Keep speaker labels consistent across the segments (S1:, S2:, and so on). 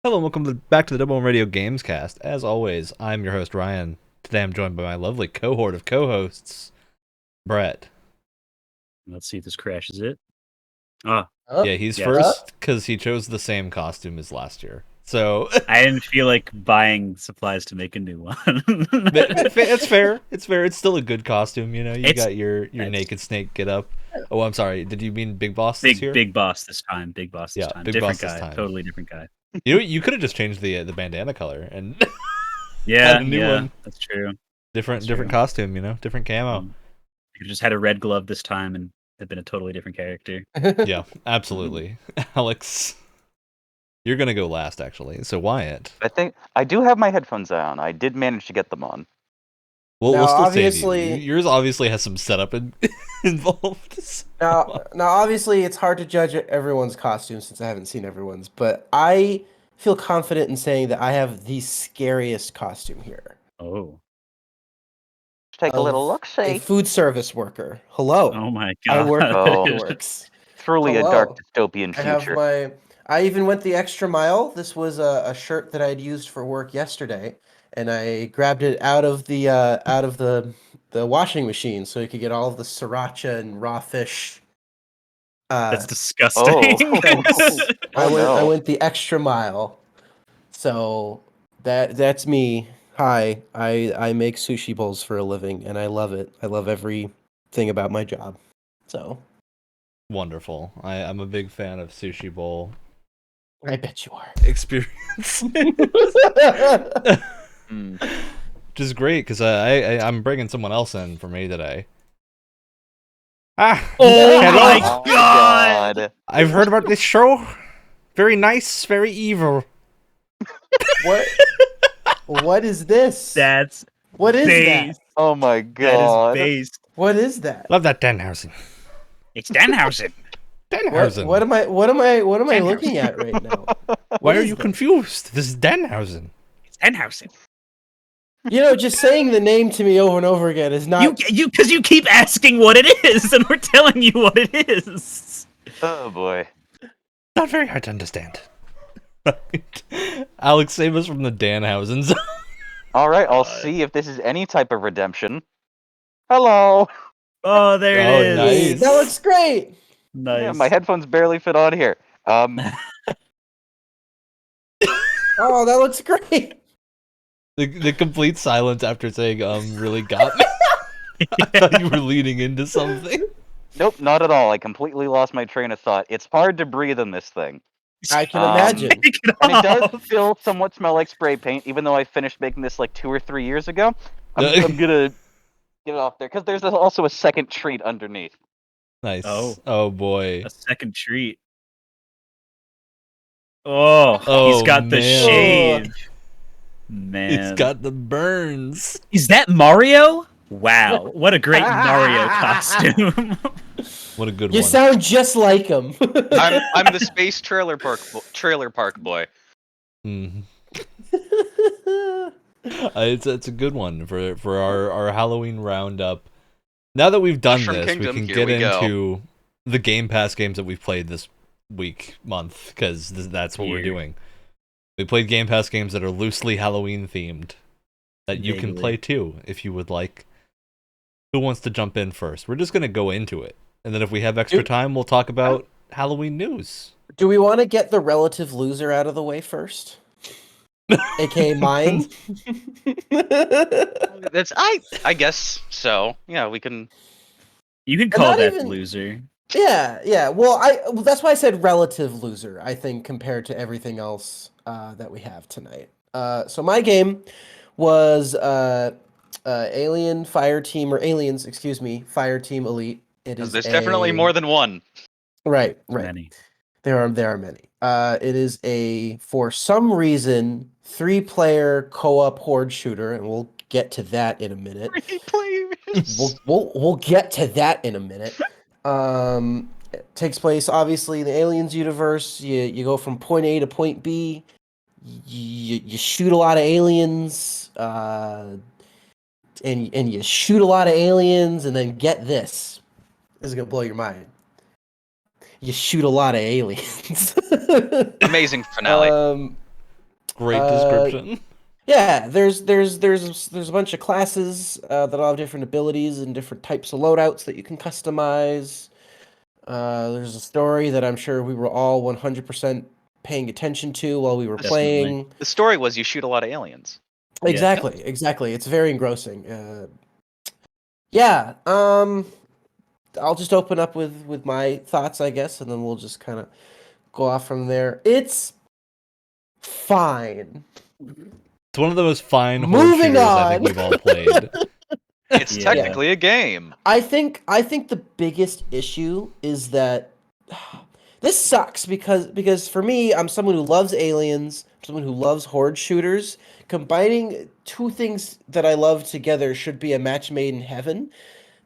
S1: Hello and welcome back to the Double Radio Gamescast. As always, I'm your host, Ryan. Today I'm joined by my lovely cohort of co-hosts, Brett.
S2: Let's see if this crashes it. Ah,
S1: Yeah, he's
S2: yes.
S1: first because he chose the same costume as last year. So
S2: I didn't feel like buying supplies to make a new one.
S1: it's fair. It's fair. It's still a good costume, you know. You
S2: It's-
S1: got your naked snake get up. Oh, I'm sorry. Did you mean Big Boss this year?
S2: Big boss this time. Big boss this
S1: Yeah,
S2: time.
S1: Big
S2: Different
S1: Boss
S2: guy.
S1: this time.
S2: Totally different guy.
S1: You could have just changed the bandana color and
S2: Yeah,
S1: a new one.
S2: That's true.
S1: different
S2: true.
S1: costume, you know, different camo.
S2: You just had a red glove this time and have been a totally different character.
S1: Yeah, absolutely. Alex, you're gonna go last, actually. So Wyatt,
S3: I think I do have my headphones on. I did manage to get them on.
S1: we'll
S4: Now,
S1: still save you.
S4: obviously-
S1: Yours obviously has some setup involved.
S4: Now, obviously, it's hard to judge everyone's costume since I haven't seen everyone's, but I feel confident in saying that I have the scariest costume here.
S2: Oh.
S3: Take a little
S4: Of
S3: look,
S4: A
S3: see.
S4: food service worker. Hello.
S2: Oh my
S4: I
S2: god.
S4: work
S3: Oh.
S4: at Works.
S3: Truly a
S4: Hello.
S3: dark dystopian
S4: I have
S3: future.
S4: I even went the extra mile. This was a shirt that I'd used for work yesterday, and I grabbed it out of the washing machine so you could get all of the sriracha and raw fish.
S2: That's disgusting.
S3: Oh.
S4: I went the extra mile. So that's me. Hi, I make sushi bowls for a living, and I love it. I love everything about my job. So
S1: Wonderful. I'm a big fan of sushi bowl
S4: I bet you are.
S1: experience,
S3: Hmm.
S1: which is great because I'm bringing someone else in for me today. Ah,
S2: Oh
S1: hello.
S2: my
S3: Oh
S2: god!
S1: I've heard about this show. Very nice, very evil.
S4: What? What is this?
S2: That's
S4: What is
S2: based.
S4: that?
S3: Oh my
S2: That
S3: god.
S2: is based.
S4: What is that?
S1: Love that Danhausen.
S2: It's Danhausen.
S1: Danhausen.
S4: What am I looking at right now?
S1: Why
S4: what
S1: are
S4: is
S1: you
S4: this?
S1: confused? This is Danhausen.
S2: It's Danhausen.
S4: You know, just saying the name to me over and over again is not.
S2: Because you keep asking what it is, and we're telling you what it is.
S3: Oh boy.
S1: Not very hard to understand. Alex, save us from the Danhausens.
S3: Alright, I'll see if this is any type of redemption. Hello.
S2: Oh, there
S1: Oh,
S2: it is.
S1: nice.
S4: That looks great.
S2: Nice.
S3: Yeah, my headphones barely fit on here.
S4: Oh, that looks great.
S1: The complete silence after saying really got me. I thought you were leaning into something.
S3: Nope, not at all. I completely lost my train of thought. It's hard to breathe in this thing.
S4: I can imagine.
S2: Take it
S3: And it does
S2: off.
S3: still somewhat smell like spray paint, even though I finished making this like 2 or 3 years ago. I'm gonna get it off there, because there's also a second treat underneath.
S1: Nice.
S2: Oh.
S1: Oh boy.
S2: A second treat. Oh,
S1: Oh,
S2: he's got the
S1: man.
S2: shave. Man.
S1: It's got the burns.
S2: Is that Mario? Wow, what a great Mario costume.
S1: What a good
S4: You
S1: one.
S4: sound just like him.
S5: I'm the space trailer park boy.
S1: Mhm. It's a good one for our Halloween roundup. Now that we've done
S5: Mushroom
S1: this,
S5: Kingdom,
S1: we can
S5: here
S1: get
S5: we go.
S1: into the Game Pass games that we've played this month, because that's what we're
S2: Year.
S1: doing. We played Game Pass games that are loosely Halloween themed that you can
S2: Vaguely.
S1: play too if you would like. Who wants to jump in first? We're just gonna go into it, and then if we have extra
S4: You-
S1: time, we'll talk about Halloween news.
S4: Do we want to get the relative loser out of the way first? AKA mine.
S5: That's I guess so. Yeah, we can.
S2: You can call
S4: not
S2: that
S4: even-
S2: loser.
S4: Yeah. Well, that's why I said relative loser. I think compared to everything else that we have tonight. So my game was Alien Fireteam or Aliens, excuse me, Fireteam Elite. It is
S5: There's definitely more than one.
S4: right.
S2: Many.
S4: There are many. It is for some reason 3-player co-op horde shooter, and we'll get to that in a minute. We'll get to that in a minute. It takes place obviously in the Aliens universe. You go from point A to point B. You shoot a lot of aliens, and you shoot a lot of aliens, and then get this. This is gonna blow your mind. You shoot a lot of aliens.
S5: Amazing finale.
S1: Great description.
S4: Yeah, there's a bunch of classes that all have different abilities and different types of loadouts that you can customize. There's a story that I'm sure we were all 100% paying attention to while we were
S2: Definitely.
S4: playing.
S5: The story was you shoot a lot of aliens.
S4: Exactly. It's very engrossing. Yeah. I'll just open up with my thoughts, I guess, and then we'll just kind of go off from there. It's fine.
S1: It's one of the most fine horde
S4: Moving
S1: shooters I think
S4: on.
S1: we've all played.
S5: It's
S2: Yeah.
S5: technically a game.
S4: I think the biggest issue is that this sucks because for me, I'm someone who loves aliens, someone who loves horde shooters. Combining two things that I love together should be a match made in heaven.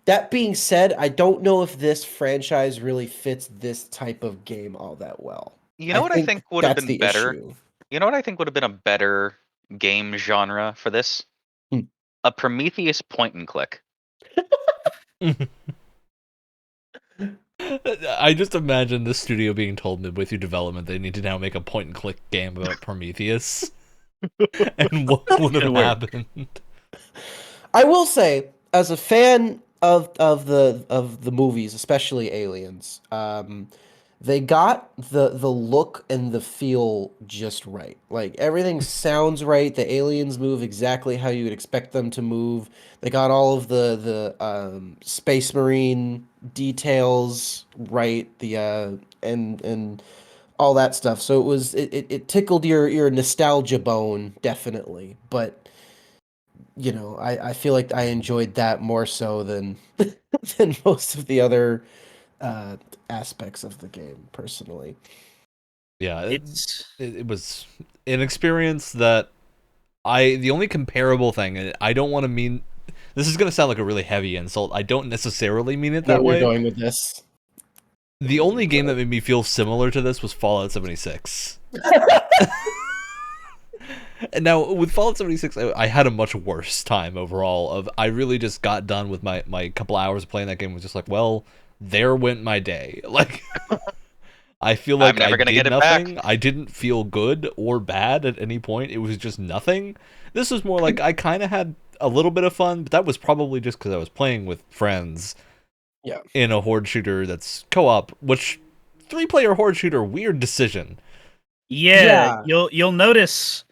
S4: That being said, I don't know if this franchise really fits this type of game all that well.
S5: You know what I think would have
S4: that's
S5: been
S4: the
S5: better?
S4: issue.
S5: You know what I think would have been a better game genre for this?
S4: Hmm.
S5: A Prometheus point and click.
S1: I just imagine the studio being told midway through development they need to now make a point and click game about Prometheus. And what would have happened?
S4: I will say, as a fan of the movies, especially Aliens, they got the look and the feel just right. Like everything sounds right. The aliens move exactly how you would expect them to move. They got all of the Space Marine details right. The and all that stuff. So it tickled your nostalgia bone definitely. But you know, I feel like I enjoyed that more so than than most of the other aspects of the game personally.
S1: Yeah,
S2: It's
S1: it was an experience that the only comparable thing, and I don't want to mean, this is going to sound like a really heavy insult. I don't necessarily mean it that way.
S4: We're going with this.
S1: The only game that made me feel similar to this was Fallout 76. And now with Fallout 76, I had a much worse time overall. I really just got done with my couple hours of playing that game. Was just like, well, there went my day. Like, I feel like
S5: I'm never
S1: I
S5: gonna
S1: did
S5: get it
S1: nothing.
S5: back.
S1: I didn't feel good or bad at any point. It was just nothing. This was more like I kind of had a little bit of fun, but that was probably just because I was playing with friends.
S4: Yeah.
S1: In a horde shooter that's co-op, which 3-player horde shooter, weird decision.
S2: Yeah. You'll notice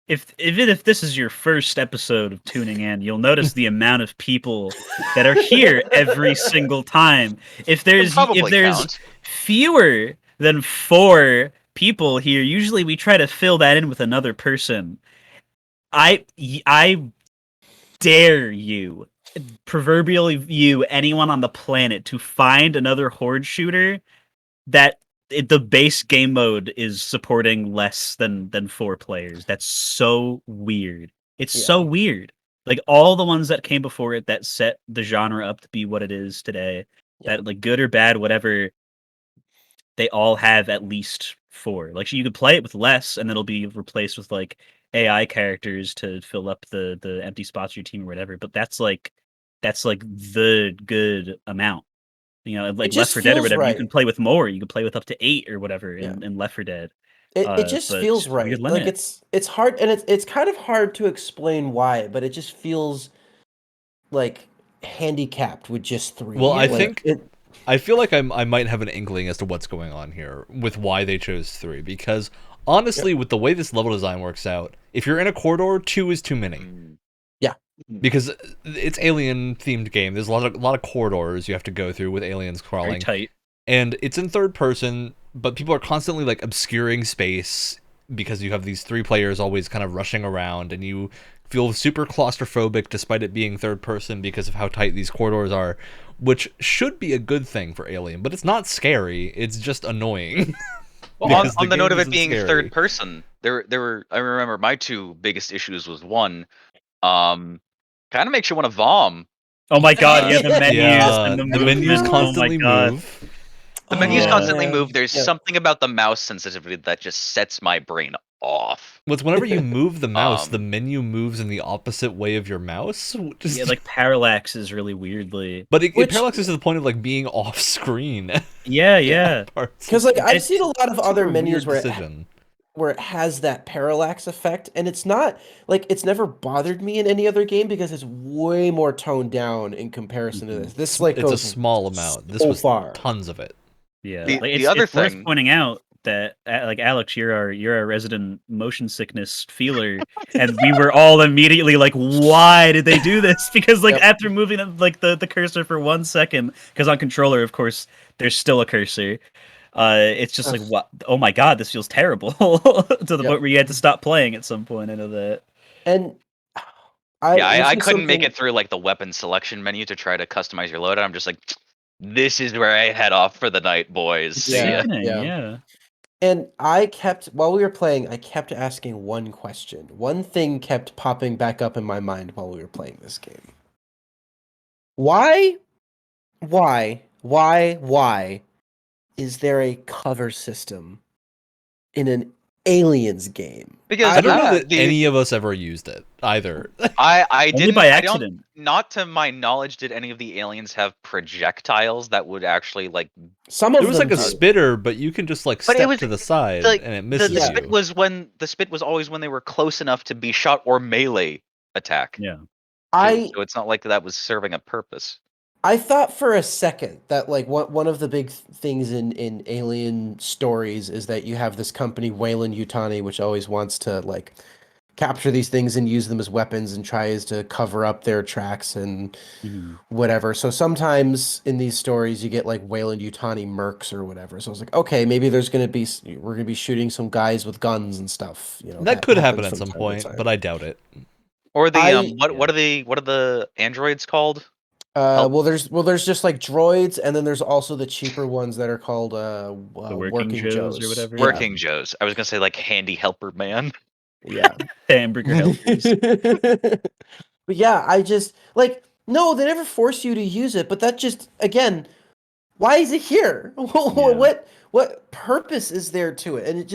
S2: even if this is your first episode of tuning in, you'll notice the amount of people that are here every single time. If there's
S5: count.
S2: fewer than 4 people here, usually we try to fill that in with another person. I dare you, proverbially you, anyone on the planet, to find another horde shooter that the base game mode is supporting less than 4 players. That's so weird. It's so weird. Like all the ones that came before it that set the genre up to be what it is today, that like good or bad, whatever, they all have at least 4. Like you could play it with less and it'll be replaced with like AI characters to fill up the empty spots of your team or whatever. But that's like the good amount. You know, like Left 4 Dead or whatever, you can play with more. You can play with up to 8 or whatever in Left 4 Dead.
S4: It just feels right. Like it's hard, and it's kind of hard to explain why, but it just feels like handicapped with just 3.
S1: Well, I feel like I might have an inkling as to what's going on here with why they chose 3, because honestly, with the way this level design works out, if you're in a corridor, 2 is too many.
S4: Yeah.
S1: Because it's alien themed game. There's a lot of corridors you have to go through with aliens crawling.
S2: Very tight.
S1: And it's in third person, but people are constantly like obscuring space because you have these 3 players always kind of rushing around, and you feel super claustrophobic despite it being third person because of how tight these corridors are, which should be a good thing for Alien, but it's not scary, it's just annoying.
S5: Well, on the note of it
S1: isn't
S5: being
S1: scary.
S5: third person, there were, I remember my 2 biggest issues was one, kind of makes you want to vom.
S2: Oh my god, yeah, the menus
S1: Yeah,
S2: and the
S1: the menus
S2: movement.
S1: constantly
S2: Oh my god.
S1: move.
S5: The menus
S2: Yeah.
S5: constantly move. There's
S4: Yeah.
S5: something about the mouse sensitivity that just sets my brain off.
S1: What's whenever you move the mouse, the
S5: Um,
S1: menu moves in the opposite way of your mouse. Which is
S2: Yeah, like parallax is really weirdly.
S1: but it
S4: Which-
S1: parallaxes to the point of like being off screen.
S2: Yeah.
S4: Because like I've
S2: It's
S4: seen a lot of other
S1: Super
S4: menus
S1: weird
S4: where
S1: decision.
S4: where it has that parallax effect, and it's not like it's never bothered me in any other game because it's way more toned down in comparison to this. This like
S1: It's a
S4: goes
S1: small amount. This
S4: so
S1: was
S4: far.
S1: tons of it.
S2: Yeah,
S5: The-
S2: like
S5: the other
S2: it's worth
S5: thing-
S2: pointing out that like Alex, you're our resident motion sickness feeler, and we were all immediately like, why did they do this? Because like
S4: Yep.
S2: after moving the cursor for 1 second, because on controller, of course, there's still a cursor. It's just like,
S4: Yes.
S2: what? Oh my god, this feels terrible to the
S4: Yep.
S2: point where you had to stop playing at some point. I know that.
S4: And
S5: I
S4: this was
S5: couldn't make
S4: something-
S5: it through like the weapon selection menu to try to customize your loadout. I'm just like, this is where I head off for the night, boys. See
S4: Yeah.
S5: ya.
S2: Sickening,
S4: yeah.
S2: yeah.
S4: And I kept, while we were playing, I kept asking one question. One thing kept popping back up in my mind while we were playing this game. Why is there a cover system in an Aliens game?
S5: Because
S1: I don't know
S5: Ah,
S1: that
S5: the-
S1: any of us ever used it either.
S5: I
S2: Only
S5: didn't
S2: by
S5: I don't-
S2: accident.
S5: not to my knowledge did any of the aliens have projectiles that would actually like
S4: Some of
S1: There was
S4: them
S1: like a
S4: do.
S1: spitter, but you can just like
S5: But it
S1: step
S5: was-
S1: to the side
S5: like,
S1: and it
S5: the,
S1: misses
S5: the
S1: you.
S5: spit was always when they were close enough to be shot or melee attack.
S2: Yeah.
S5: too,
S4: I
S5: so it's not like that was serving a purpose.
S4: I thought for a second that like one of the big things in alien stories is that you have this company Weyland Yutani which always wants to like capture these things and use them as weapons and tries to cover up their tracks and
S2: Mhm.
S4: whatever. So sometimes in these stories you get like Weyland Yutani mercs or whatever. So I was like, okay, maybe we're gonna be shooting some guys with guns and stuff. You know,
S1: That could happen
S4: happens
S1: at
S4: from
S1: some
S4: time to
S1: point,
S4: time.
S1: but I doubt it.
S5: Or the
S4: I-
S5: what are the androids called?
S4: Well, there's just like droids, and then there's also the cheaper ones that are called
S2: The
S4: working Joes
S2: or whatever.
S4: Yeah.
S5: Working Joes. I was gonna say like handy helper man.
S4: Yeah.
S2: Hamburger helpers.
S4: But yeah, I just like no, they never force you to use it, but that just again, why is it here? What purpose is there to it? And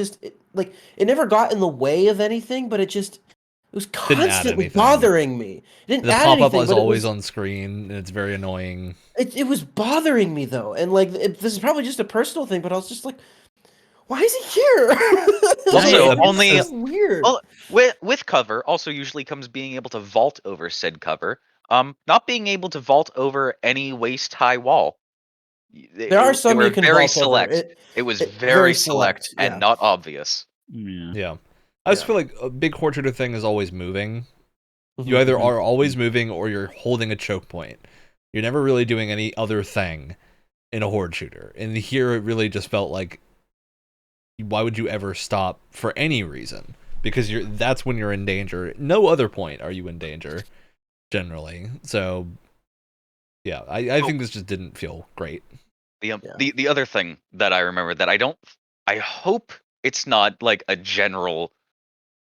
S4: it never got in the way of anything, but it was
S1: Didn't add
S4: constantly
S1: anything.
S4: bothering me. It didn't
S1: The
S4: add
S1: pop-up
S4: anything,
S1: is
S4: but it
S1: always
S4: was,
S1: on screen, and it's very annoying.
S4: it was bothering me though, and like this is probably just a personal thing, but I was just like, why is he here?
S5: Also,
S4: It's
S5: only-
S4: so weird.
S5: Well, with cover also usually comes being able to vault over said cover. Not being able to vault over any waist high wall.
S4: There are some
S5: they
S4: you
S5: were
S4: can
S5: very
S4: vault over.
S5: select. It was
S4: it-
S5: very
S4: very
S5: select
S4: select, yeah.
S5: and not obvious.
S2: Yeah.
S1: Yeah. I just
S4: Yeah.
S1: feel like a big horde shooter thing is always moving.
S4: Mhm,
S1: You either
S4: mhm.
S1: are always moving or you're holding a choke point. You're never really doing any other thing in a horde shooter. And here it really just felt like, why would you ever stop for any reason? Because that's when you're in danger. No other point are you in danger, generally. So, yeah, I think this just didn't feel great.
S4: Yeah.
S5: The other thing that I remember that I hope it's not like a general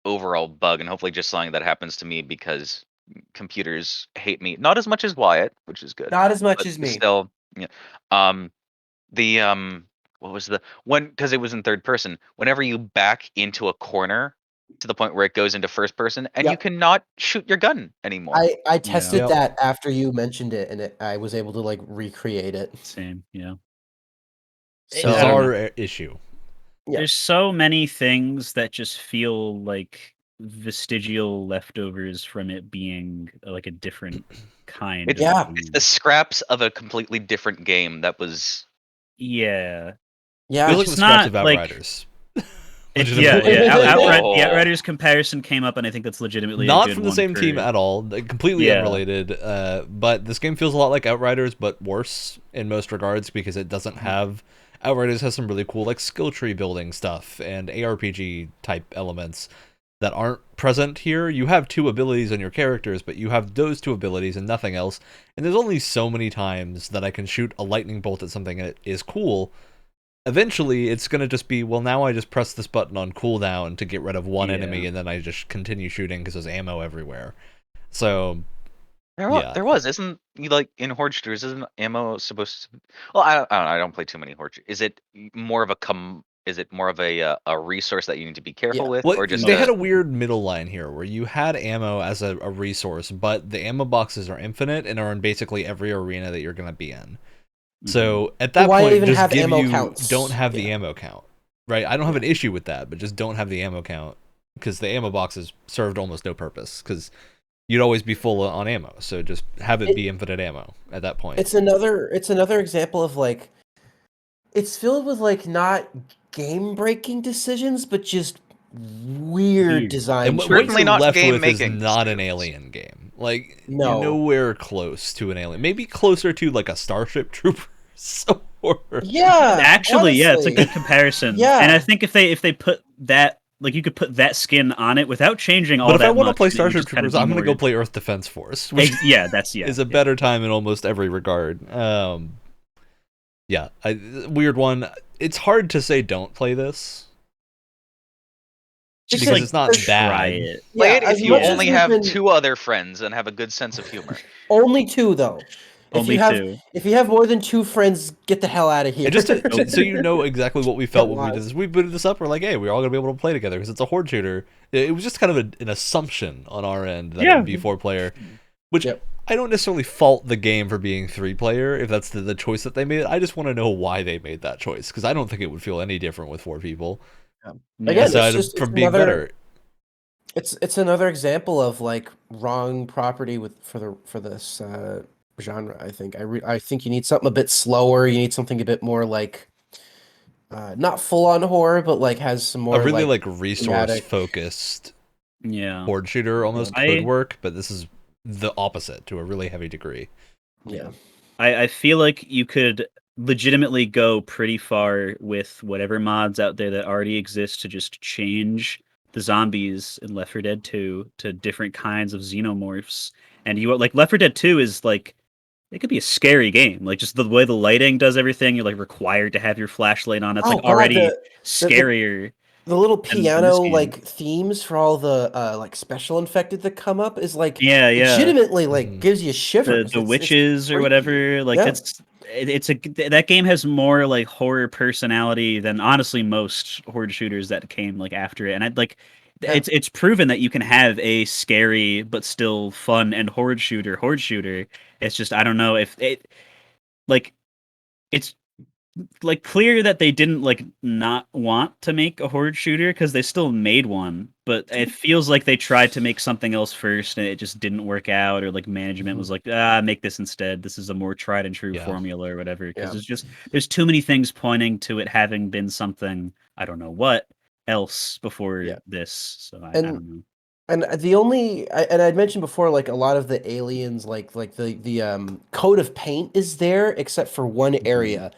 S5: overall bug, and hopefully just something that happens to me because computers hate me. Not as much as Wyatt, which is good.
S4: Not as much
S5: but
S4: as me.
S5: Still, yeah. What was because it was in third person. Whenever you back into a corner to the point where it goes into first person, and you
S4: Yep.
S5: cannot shoot your gun anymore.
S4: I tested
S1: Yep.
S4: that after you mentioned it, and I was able to like recreate it.
S2: Same. Yeah.
S4: So I don't know.
S1: Bizarre issue.
S4: Yeah.
S2: There's so many things that just feel like vestigial leftovers from it being like a different kind.
S5: It's-
S2: of
S4: Yeah.
S2: game.
S5: It's the scraps of a completely different game that was.
S2: Yeah.
S4: Yeah,
S1: Feels like
S2: it's
S1: the scraps
S2: not,
S1: of
S2: like-
S1: Outriders.
S2: Yeah,
S1: Legitimately.
S2: The Outriders comparison came up, and I think that's legitimately a
S1: Not
S2: good
S1: from the
S2: one
S1: same
S2: for-
S1: team at all, completely
S2: Yeah.
S1: unrelated. But this game feels a lot like Outriders, but worse in most regards because it doesn't have. Outriders has some really cool like skill tree building stuff and ARPG type elements that aren't present here. You have two abilities on your characters, but you have those two abilities and nothing else. And there's only so many times that I can shoot a lightning bolt at something and it is cool. Eventually, it's going to just be, well, now I just press this button on cooldown to get rid of one
S2: Yeah.
S1: enemy, and then I just continue shooting because there's ammo everywhere. So,
S5: There was, isn't like in Horde shooters? Isn't ammo supposed to? Well, I don't know. I don't play too many Horde. Is it more of a resource that you need to be careful
S4: Yeah.
S5: with,
S1: well,
S5: or just
S1: they had a weird middle line here where you had ammo as a resource, but the ammo boxes are infinite and are in basically every arena that you're going to be in.
S2: Mhm.
S1: So at that
S4: Why
S1: point,
S4: even
S1: just
S4: have
S1: give
S4: ammo
S1: you
S4: counts?
S1: don't have the
S4: Yeah.
S1: ammo count, right? I don't have an issue with that, but just don't have the ammo count, because the ammo boxes served almost no purpose, because you'd always be full on ammo. So just have it be infinite ammo at that point.
S4: It's another example of like, it's filled with like not game breaking decisions, but just weird design.
S1: And what
S5: Certainly
S1: you're
S5: not
S1: left with is
S5: game-making
S1: not an
S5: decisions.
S1: Alien game. Like,
S4: No.
S1: you're nowhere close to an Alien. Maybe closer to like a Starship Troopers or
S4: Yeah,
S2: Actually, yeah, it's a
S4: honestly.
S2: good comparison.
S4: Yeah.
S2: And I think if they put that, like, you could put that skin on it without changing all
S1: But if
S2: that
S1: I want to
S2: much,
S1: play
S2: and it would
S1: Starship
S2: just kind of
S1: Troopers, I'm
S2: be
S1: going to go
S2: more-
S1: play Earth Defense Force, which
S2: Yeah, that's
S1: is a better time in almost every regard. Yeah, weird one. It's hard to say don't play this,
S2: Just,
S1: because
S2: like,
S1: it's not
S2: try
S1: bad.
S2: it.
S5: Play
S4: Yeah,
S5: it
S4: as
S5: if you
S4: much as
S5: only
S4: we've
S5: have
S4: been-
S5: 2 other friends and have a good sense of humor.
S4: Only 2 though.
S2: Only two.
S4: If you have more than 2 friends, get the hell out of here.
S1: And just so you know exactly what we felt
S4: Get
S1: when we did
S4: lost.
S1: this, we booted this up. We're like, hey, we're all gonna be able to play together because it's a horde shooter. It was just kind of an assumption on our end that it would be 4-player, which
S4: Yep.
S1: I don't necessarily fault the game for being 3-player if that's the choice that they made. I just want to know why they made that choice, because I don't think it would feel any different with 4 people.
S4: Again,
S1: Aside
S4: it's
S1: from being better.
S4: It's another example of like wrong property for this genre. I think I think you need something a bit slower. You need something a bit more like not full on horror, but like has some more
S1: A really like resource
S4: thematic-
S1: focused
S2: Yeah.
S1: horde shooter almost
S2: I-
S1: could work, but this is the opposite to a really heavy degree.
S4: Yeah.
S2: I feel like you could legitimately go pretty far with whatever mods out there that already exist to just change the zombies in Left 4 Dead 2 to different kinds of xenomorphs. And you like Left 4 Dead 2 is like, it could be a scary game. Like just the way the lighting does everything, you're like required to have your flashlight on. It's
S4: Oh,
S2: like
S4: God,
S2: already scarier.
S4: The little
S2: this
S4: piano
S2: game.
S4: like themes for all the like special infected that come up is like
S2: Yeah, yeah.
S4: legitimately like
S1: Mhm.
S4: gives you shivers.
S2: The
S4: It's
S2: witches or
S4: freaky.
S2: whatever, like
S4: Yeah.
S2: it's that game has more like horror personality than honestly most horde shooters that came like after it. And I like
S4: Yeah.
S2: it's proven that you can have a scary but still fun and horde shooter. It's just I don't know if it like it's like clear that they didn't like not want to make a horde shooter because they still made one, but it feels like they tried to make something else first and it just didn't work out, or like management was like, make this instead. This is a more tried and true
S1: Yeah.
S2: formula or whatever. Because
S4: Yeah.
S2: there's too many things pointing to it having been something I don't know what else before
S4: Yeah.
S2: this. So I
S4: And-
S2: don't know.
S4: And the only and I'd mentioned before, like a lot of the aliens, like the coat of paint is there, except for one area,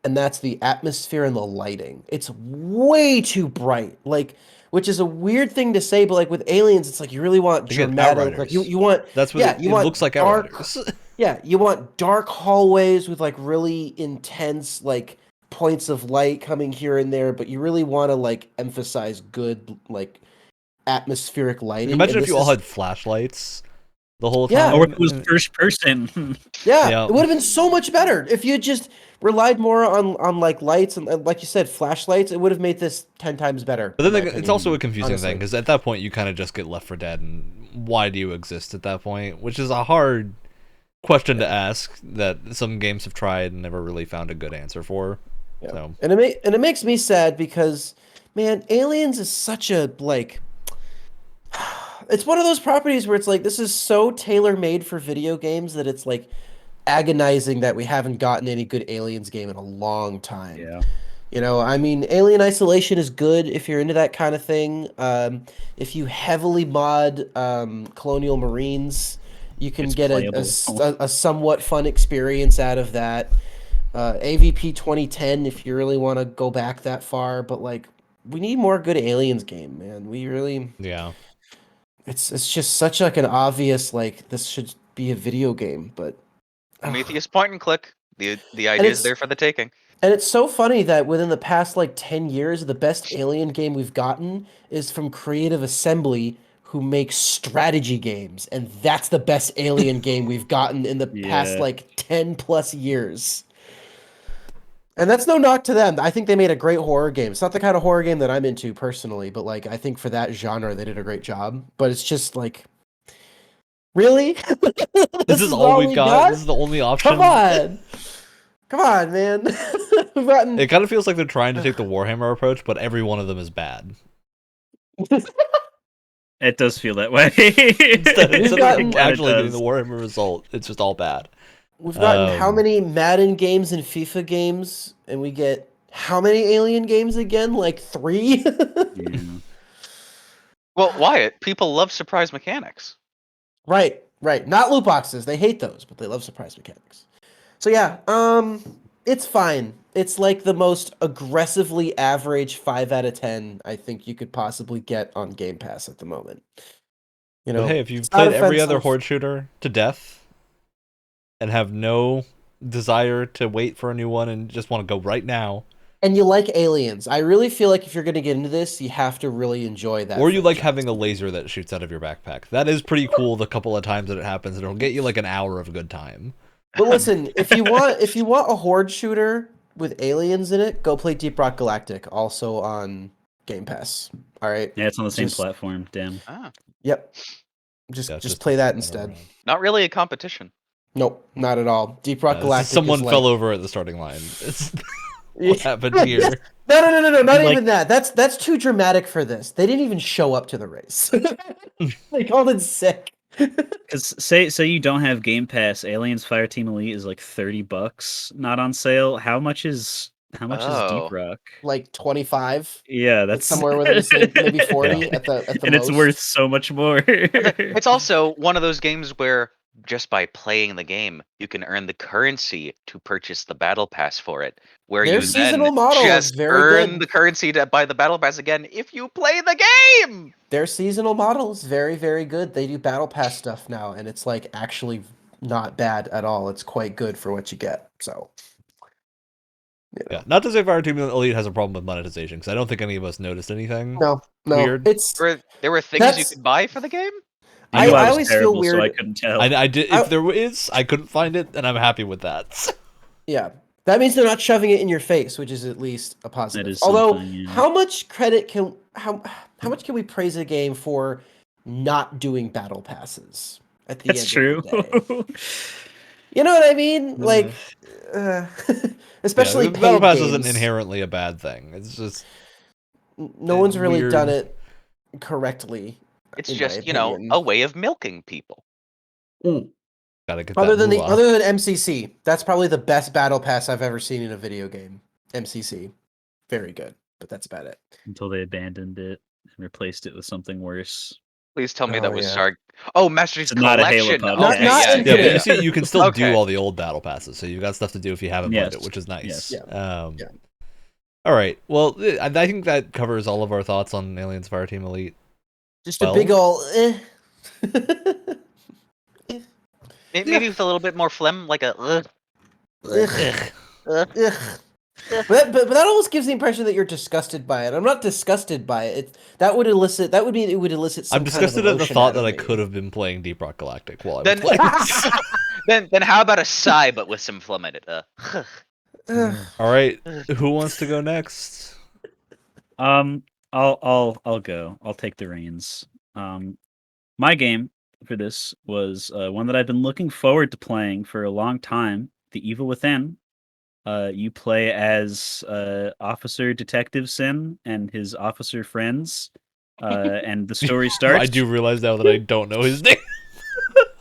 S4: and that's the atmosphere and the lighting. It's way too bright, like, which is a weird thing to say, but like with aliens, it's like you really want
S1: Again,
S4: dramatic, like
S1: Outriders.
S4: you want
S1: That's what
S4: yeah,
S1: it
S4: you want
S1: looks like.
S4: dark,
S1: Outriders.
S4: yeah, you want dark hallways with like really intense like points of light coming here and there, but you really want to like emphasize good like atmospheric lighting.
S1: Imagine
S4: and
S1: if you
S4: this
S1: all
S4: is-
S1: had flashlights the whole
S4: Yeah.
S1: time.
S2: Or if it was first person.
S4: Yeah,
S1: Yeah.
S4: it would have been so much better if you had just relied more on like lights and like you said, flashlights. It would have made this 10 times better.
S1: But then
S4: in my
S1: it's
S4: opinion,
S1: also a confusing
S4: honestly.
S1: thing, because at that point you kind of just get Left 4 Dead, and why do you exist at that point? Which is a hard question to ask that some games have tried and never really found a good answer for.
S4: Yeah.
S1: So
S4: And it makes me sad because man, Aliens is such a like it's one of those properties where it's like this is so tailor-made for video games that it's like agonizing that we haven't gotten any good Aliens game in a long time.
S2: Yeah.
S4: You know, I mean, Alien Isolation is good if you're into that kind of thing. If you heavily mod Colonial Marines, you can
S2: It's
S4: get
S2: playable.
S4: a somewhat fun experience out of that. AVP 2010, if you really want to go back that far, but like, we need more good Aliens game, man. We really,
S1: yeah,
S4: it's just such like an obvious like this should be a video game, but
S5: Prometheus point and click. The idea
S4: it's-
S5: is there for the taking.
S4: And it's so funny that within the past like 10 years, the best Alien game we've gotten is from Creative Assembly, who makes strategy games. And that's the best Alien game we've gotten in the past
S2: Yeah.
S4: like 10 plus years. And that's no knock to them. I think they made a great horror game. It's not the kind of horror game that I'm into personally, but like I think for that genre, they did a great job. But it's just like, really?
S1: this is all we've got. This is the only option.
S4: Come on. Come on, man. We've gotten
S1: It kind of feels like they're trying to take the Warhammer approach, but every one of them is bad.
S2: It does feel that way.
S1: Instead
S4: We've
S1: of
S4: gotten-
S1: actually getting the Warhammer result, it's just all bad.
S4: We've gotten how
S1: Um,
S4: many Madden games and FIFA games, and we get how many Alien games again? Like 3?
S2: Yeah.
S5: Well, Wyatt, people love surprise mechanics.
S4: Right. Not loot boxes. They hate those, but they love surprise mechanics. So yeah, it's fine. It's like the most aggressively average 5 out of 10 I think you could possibly get on Game Pass at the moment. You know,
S1: But hey, if you've
S4: it's not
S1: played every other
S4: offensive.
S1: horde shooter to death and have no desire to wait for a new one and just want to go right now,
S4: And you like aliens, I really feel like if you're going to get into this, you have to really enjoy that.
S1: or you like
S4: franchise.
S1: having a laser that shoots out of your backpack, that is pretty cool. The couple of times that it happens, it'll get you like an hour of a good time.
S4: But listen, if you want a horde shooter with aliens in it, go play Deep Rock Galactic, also on Game Pass. All right.
S2: Yeah, it's on the same
S4: Just-
S2: platform. Damn.
S5: Ah,
S4: Yep.
S1: Yeah,
S4: Just
S1: it's
S4: play that
S1: another
S4: instead.
S1: round.
S5: not really a competition.
S4: Nope, not at all. Deep Rock
S1: This is
S4: Galactic.
S1: someone
S4: is like...
S1: fell over at the starting line. It's what happened here.
S4: No, not
S2: Like-
S4: even that. That's too dramatic for this. They didn't even show up to the race. They called it sick.
S2: Because say you don't have Game Pass, Aliens Fireteam Elite is like $30, not on sale. How much is
S5: Oh.
S2: Deep Rock?
S4: Like 25.
S2: Yeah,
S4: It's
S2: that's
S4: somewhere within the same, maybe 40
S1: Yeah.
S4: at the
S2: and
S4: most.
S2: it's worth so much more.
S5: It's also one of those games where just by playing the game, you can earn the currency to purchase the battle pass for it. Where
S4: Their
S5: you
S4: seasonal
S5: then
S4: model is
S5: just
S4: very
S5: earn
S4: good.
S5: the currency to buy the battle pass again if you play the game.
S4: Their seasonal model is very, very good. They do battle pass stuff now, and it's like actually not bad at all. It's quite good for what you get. So
S1: Yeah, not to say Fireteam Elite has a problem with monetization, because I don't think any of us noticed anything.
S4: no,
S1: Weird.
S4: it's
S5: There were things you
S4: That's-
S5: could buy for the game.
S2: I knew
S4: I
S2: I was
S4: always feel
S2: terrible, so I
S4: weird-
S2: couldn't tell.
S1: I did.
S4: I-
S1: If there is, I couldn't find it, and I'm happy with that.
S4: yeah. That means they're not shoving it in your face, which is at least a positive.
S2: is
S4: Although,
S2: something, yeah.
S4: how much credit can how much can we praise a game for not doing battle passes at the
S2: That's
S4: end
S2: true.
S4: of the day? You know what I mean? Like, especially
S1: yeah, Battle
S4: paid
S1: Pass
S4: games.
S1: isn't inherently a bad thing. It's just
S4: No one's really
S1: weird.
S4: done it correctly.
S5: It's
S4: in my
S5: just
S4: opinion.
S5: a way of milking people.
S1: gotta get
S4: Other
S1: that
S4: than
S1: moolah.
S4: other than MCC, that's probably the best battle pass I've ever seen in a video game. MCC, very good, but that's about it.
S2: Until they abandoned it and replaced it with something worse.
S5: Please tell me
S4: Oh,
S5: that was
S4: yeah.
S5: Sarg. Oh, Master Chief's
S2: It's not a Halo
S5: Collection.
S2: podcast.
S5: Okay,
S4: Not
S5: yeah,
S1: Yeah, but
S4: Infinite.
S1: you see, you can still
S5: Okay.
S1: do all the old battle passes, so you've got stuff to do if you haven't played
S2: Yes.
S1: it, which is nice.
S2: Yes.
S1: Yeah.
S4: Yeah.
S1: All right. Well, I think that covers all of our thoughts on Aliens Fireteam Elite.
S4: Just
S1: Well-
S4: a big ol'
S5: Maybe with a little bit more phlegm, like a.
S4: Ugh. Ugh. But that almost gives the impression that you're disgusted by it. I'm not disgusted by it. That would mean it would elicit some
S1: I'm
S4: kind of
S1: disgusted at the
S4: emotion
S1: thought
S4: out
S1: that
S4: of
S1: I
S4: me.
S1: could have been playing Deep Rock Galactic while I was
S5: Then-
S1: playing.
S5: then how about a sigh, but with some phlegm in it?
S4: Ugh.
S1: All right. Who wants to go next?
S2: I'll go. I'll take the reins. My game for this was one that I've been looking forward to playing for a long time. The Evil Within. You play as Officer Detective Sin and his officer friends, and the story starts.
S1: I do realize now that I don't know his name.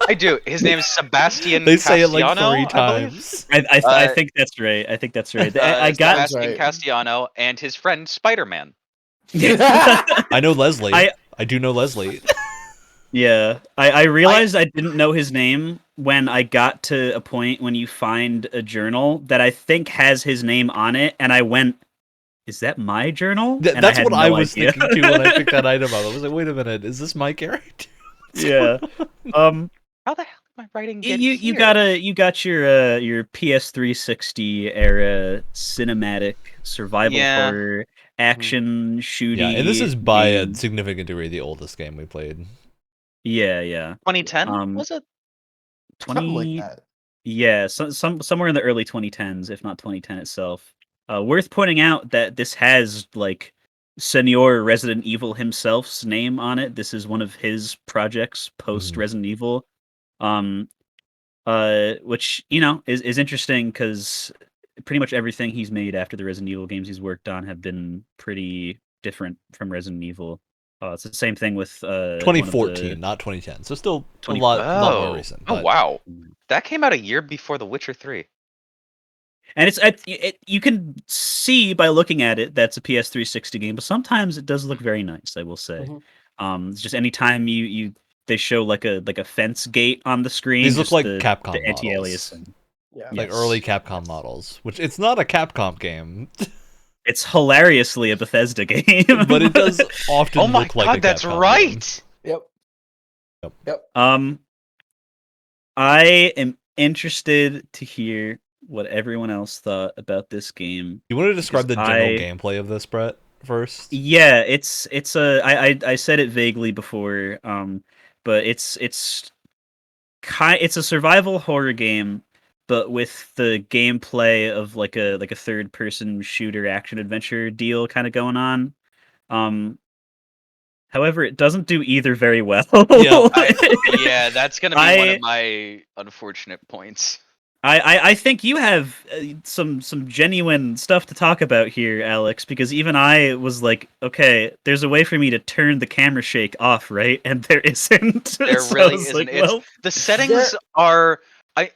S5: I do. His name is Sebastian.
S1: They say it like
S5: Castellano,
S1: 3
S5: I believe.
S1: times.
S2: I think that's right. I think that's right. I got.
S5: Sebastian
S4: right.
S5: Castellano and his friend Spider-Man.
S1: I know Leslie.
S2: I-
S1: I do know Leslie.
S2: Yeah, I realized I didn't know his name when I got to a point when you find a journal that I think has his name on it, and I went, "Is that my journal?" And
S1: That's
S2: had
S1: what
S2: no
S1: I was
S2: idea.
S1: thinking too when I picked that item up. I was like, wait a minute, is this my character?
S2: Yeah.
S5: How the hell am I writing?
S2: You got your PS360 era cinematic survival
S5: Yeah.
S2: horror action shooting.
S1: Yeah, and this is by a
S2: game.
S1: significant degree the oldest game we played.
S2: Yeah.
S5: 2010 was it?
S4: Something
S2: 20
S4: like that.
S2: Yeah, somewhere in the early 2010s, if not 2010 itself. Worth pointing out that this has like Senor Resident Evil himself's name on it. This is one of his projects post Resident Evil, which is interesting because pretty much everything he's made after the Resident Evil games he's worked on have been pretty different from Resident Evil. It's the same thing with
S1: 2014, not 2010. So still a
S2: 2014.
S1: lot more recent.
S5: Oh
S1: but-
S5: wow, that came out a year before The Witcher 3.
S2: And you can see by looking at it that's a PS360 game, but sometimes it does look very nice, I will say.
S4: Mhm.
S2: It's just anytime they show like a fence gate on the screen.
S1: These look
S2: just
S1: like
S2: the
S1: Capcom
S2: anti-aliasing.
S4: Yeah.
S1: like
S2: Yes.
S1: early Capcom models, which it's not a Capcom game,
S2: It's hilariously a Bethesda game,
S1: but it does often
S5: Oh my
S1: look like
S5: god,
S1: a
S5: that's
S1: Capcom
S5: right.
S1: game.
S4: Yep.
S2: I am interested to hear what everyone else thought about this game.
S1: You want to describe the
S2: Because
S1: general
S2: I-
S1: gameplay of this, Brett, first?
S2: Yeah, it's a I said it vaguely before, but it's a survival horror game, but with the gameplay of like a third person shooter action adventure deal kind of going on. However, it doesn't do either very well.
S1: Yeah,
S5: Yeah, that's gonna be one
S2: I-
S5: of my unfortunate points.
S2: I think you have some genuine stuff to talk about here, Alex, because even I was like, okay, there's a way for me to turn the camera shake off, right? And there isn't.
S5: There
S2: So I
S5: really
S2: was
S5: isn't.
S2: like,
S5: It's
S2: well,
S5: the settings are.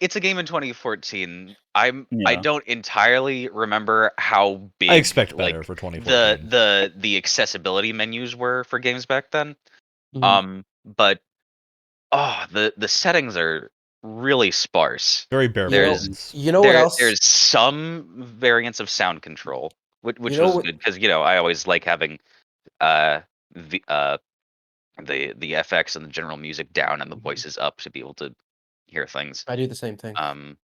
S5: It's a game in 2014. I
S2: Yeah.
S5: don't entirely remember how big
S1: I expect
S5: like
S1: better for 2014.
S5: the accessibility menus were for games back then.
S4: Mhm.
S5: But the settings are really sparse.
S1: Very bare
S5: there's-
S1: bones.
S4: You know what else?
S5: There's some variants of sound control, which
S4: You know
S5: was
S4: what-
S5: good because I always like having the FX and the general music down and the
S4: Mhm.
S5: voices up to be able to hear things.
S4: I do the same thing.
S5: Um,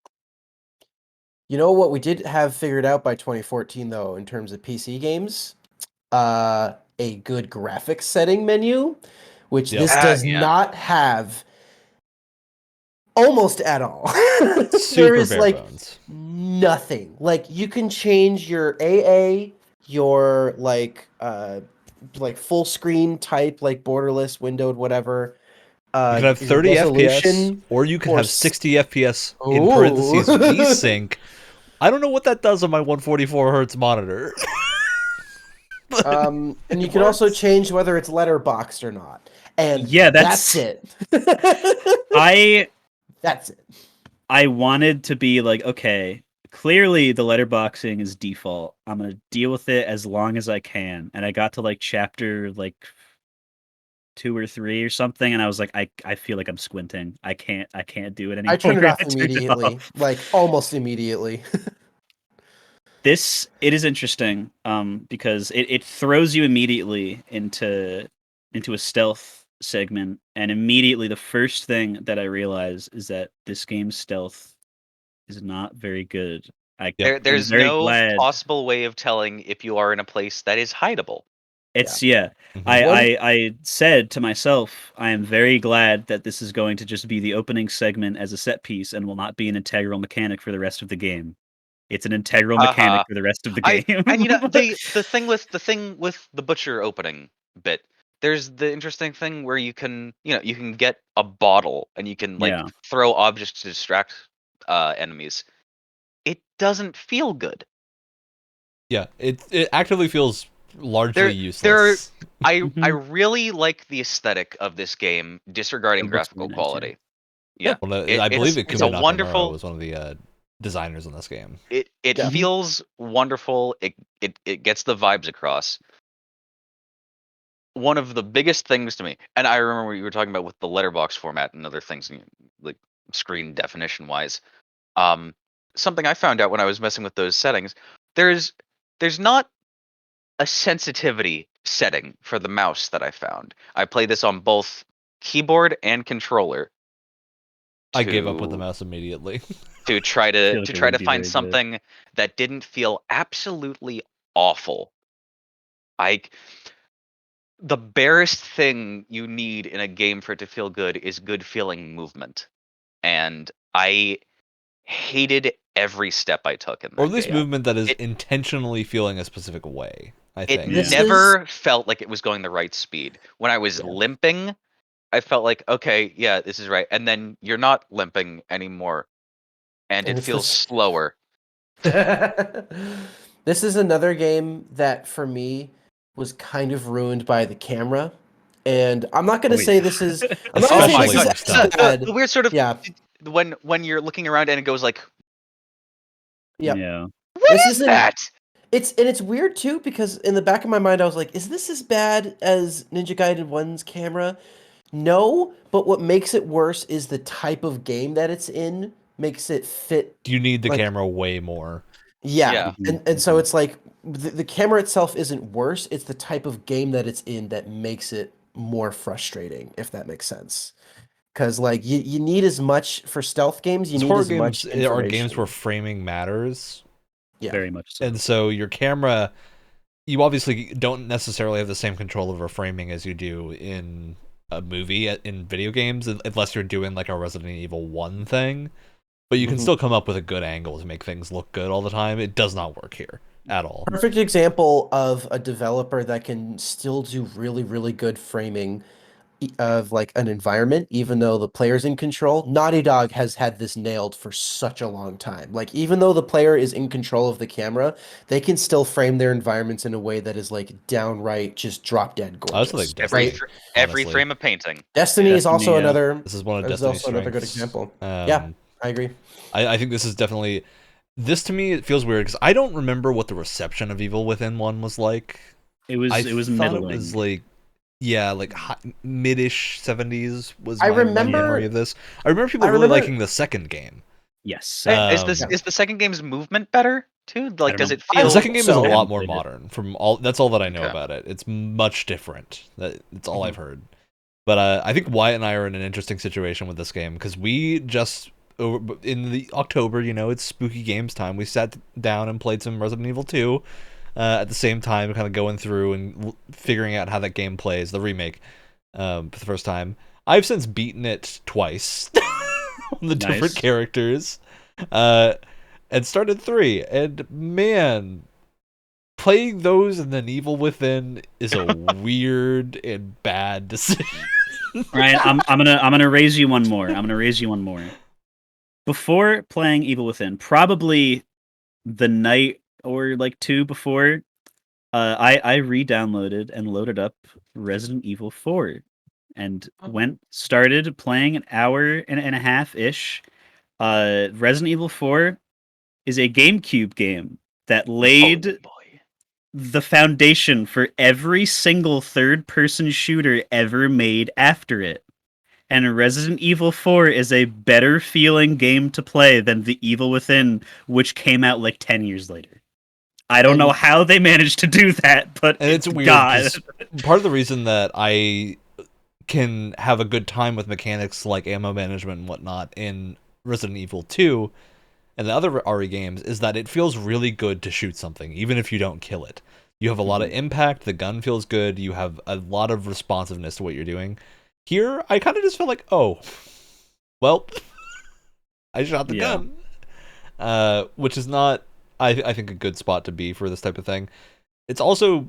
S4: You know what we did have figured out by 2014 though, in terms of PC games? A good graphics setting menu, which
S1: Yep.
S4: this does
S5: Yeah.
S4: not have almost at all. there
S1: Super
S4: is
S1: bare
S4: like
S1: bones.
S4: nothing. Like you can change your AA, your like full screen type, like borderless, windowed, whatever.
S1: You can have
S4: your
S1: 30 FPS,
S4: resolution,
S1: or you can
S4: or
S1: have
S4: s-
S1: 60 FPS in
S4: Ooh.
S1: parentheses VSync. I don't know what that does on my 144 hertz monitor.
S4: and you
S1: It
S4: can also
S1: works.
S4: change whether it's letterboxed or not. And
S2: Yeah,
S4: that's
S2: that's-
S4: it. That's it.
S2: I wanted to be like, okay, clearly the letterboxing is default. I'm gonna deal with it as long as I can. And I got to like chapter like 2 or 3 or something, and I was like, I feel like I'm squinting. I can't do it anymore.
S4: I turned it off
S2: I turned it
S4: immediately,
S2: off.
S4: like almost immediately.
S2: It is interesting, because it throws you immediately into a stealth segment, and immediately the first thing that I realize is that this game's stealth is not very good.
S1: Yep.
S5: there's
S2: very
S5: no
S2: glad-
S5: possible way of telling if you are in a place that is hideable.
S2: It's yeah.
S1: Mhm.
S2: I said to myself, I am very glad that this is going to just be the opening segment as a set piece and will not be an integral mechanic for the rest of the game. It's an integral mechanic for the rest of the game.
S5: And the thing with the butcher opening bit, there's the interesting thing where you can get a bottle and you can like
S2: Yeah.
S5: throw objects to distract enemies. It doesn't feel good.
S1: Yeah, it actively feels largely
S5: There-
S1: useless.
S5: I
S2: Mhm.
S5: really like the aesthetic of this game, disregarding
S2: It looks
S5: graphical
S2: really nice, yeah.
S5: quality. Yeah,
S1: Well, no,
S5: it-
S1: I believe
S5: it's
S1: Ikumi
S5: a
S1: Nakamura
S5: wonderful-
S1: was one of the designers in this game.
S5: it
S4: Yeah.
S5: feels wonderful. It gets the vibes across. One of the biggest things to me, and I remember you were talking about with the letterbox format and other things, like screen definition wise. Something I found out when I was messing with those settings, there's not a sensitivity setting for the mouse that I found. I play this on both keyboard and controller.
S1: I gave up with the
S5: to-
S1: mouse immediately.
S5: to try
S2: feel
S5: to
S2: like it
S5: try to
S2: wouldn't be
S5: find
S2: very good.
S5: something that didn't feel absolutely awful. The barest thing you need in a game for it to feel good is good feeling movement. And I hated every step I took in that
S1: Or at least
S5: game.
S1: movement that is
S5: It-
S1: intentionally feeling a specific way, I
S5: It
S1: think.
S4: This
S5: never felt like it was going the right speed. When I was
S4: Yeah.
S5: limping, I felt like, okay, yeah, this is right. And then you're not limping anymore. And
S4: And
S5: it
S4: it's
S5: feels
S4: this-
S5: slower.
S4: This is another game that for me was kind of ruined by the camera. And I'm not going to say this is I'm not going to say
S1: Especially
S4: this is
S1: for
S4: actually
S1: stealth.
S4: bad.
S5: The weird sort of
S4: Yeah.
S5: when you're looking around and it goes like,
S4: Yep.
S2: Yeah.
S5: what
S4: This
S5: is
S4: isn't-
S5: that?
S4: It's weird too because in the back of my mind I was like, is this as bad as Ninja Gaiden 1's camera? No, but what makes it worse is the type of game that it's in makes it fit.
S1: You need the
S4: Like-
S1: camera way more.
S4: Yeah.
S5: Yeah.
S4: And so it's like the camera itself isn't worse, it's the type of game that it's in that makes it more frustrating, if that makes sense. Because like you need as much for stealth games, you need
S1: Horror
S4: as much
S1: games are games
S4: information.
S1: where framing matters.
S4: Yeah.
S2: Very much so.
S1: And so your camera, you obviously don't necessarily have the same control over framing as you do in a movie in video games, unless you're doing like a Resident Evil 1 thing. But you can
S4: Mhm.
S1: still come up with a good angle to make things look good all the time. It does not work here at all.
S4: Perfect example of a developer that can still do really, really good framing of like an environment, even though the player's in control. Naughty Dog has had this nailed for such a long time. Like, even though the player is in control of the camera, they can still frame their environments in a way that is like downright just drop dead
S1: I also
S4: gorgeous.
S1: think
S5: Every
S1: Destiny,
S5: every
S1: honestly.
S5: frame of painting.
S4: Destiny is also
S2: Destiny, yeah.
S4: another.
S1: This is one of
S4: Is
S1: Destiny's
S4: also another good
S1: strengths.
S4: example. Yeah. I agree.
S1: I think this is definitely. This to me it feels weird because I don't remember what the reception of Evil Within 1 was like.
S2: It was
S1: I
S2: thought
S1: thought
S2: middling.
S1: it was like, yeah, like mid-ish 70s was
S4: I
S1: my
S4: remember-
S1: memory of this. I remember people
S4: I
S1: really
S4: remember-
S1: liking the second game.
S2: Yes.
S5: Is
S1: Um,
S5: the second game's movement better too? Like,
S2: don't
S5: does
S2: know.
S5: it
S4: I
S5: feel?
S1: The second game is a
S4: so.
S1: lot
S2: haven't
S1: more
S2: played it.
S1: modern. From all that's all that I know
S5: Okay.
S1: about it. It's much different. That's all
S4: Mhm.
S1: I've heard. But I think Wyatt and I are in an interesting situation with this game because we just in the October, it's spooky games time. We sat down and played some Resident Evil 2 at the same time, kind of going through and figuring out how that game plays, the remake, for the first time. I've since beaten it twice on the different
S2: Nice.
S1: characters, and started 3. And man, playing those and then Evil Within is a weird and bad decision.
S2: Ryan, I'm gonna raise you one more. I'm gonna raise you one more. Before playing Evil Within, probably the night or like 2 before, I re-downloaded and loaded up Resident Evil 4 and started playing an hour and a half ish. Resident Evil 4 is a GameCube game that laid
S5: Oh, boy.
S2: the foundation for every single third-person shooter ever made after it. And Resident Evil 4 is a better feeling game to play than The Evil Within, which came out like 10 years later. I don't know how they managed to do that, but
S1: And it's weird
S2: God.
S1: 'cause part of the reason that I can have a good time with mechanics like ammo management and whatnot in Resident Evil 2 and the other RE games is that it feels really good to shoot something, even if you don't kill it. You have a lot of impact, the gun feels good, you have a lot of responsiveness to what you're doing. Here, I kind of just feel like, oh, well, I shot the
S2: Yeah.
S1: gun. Which is not, I think, a good spot to be for this type of thing. It's also,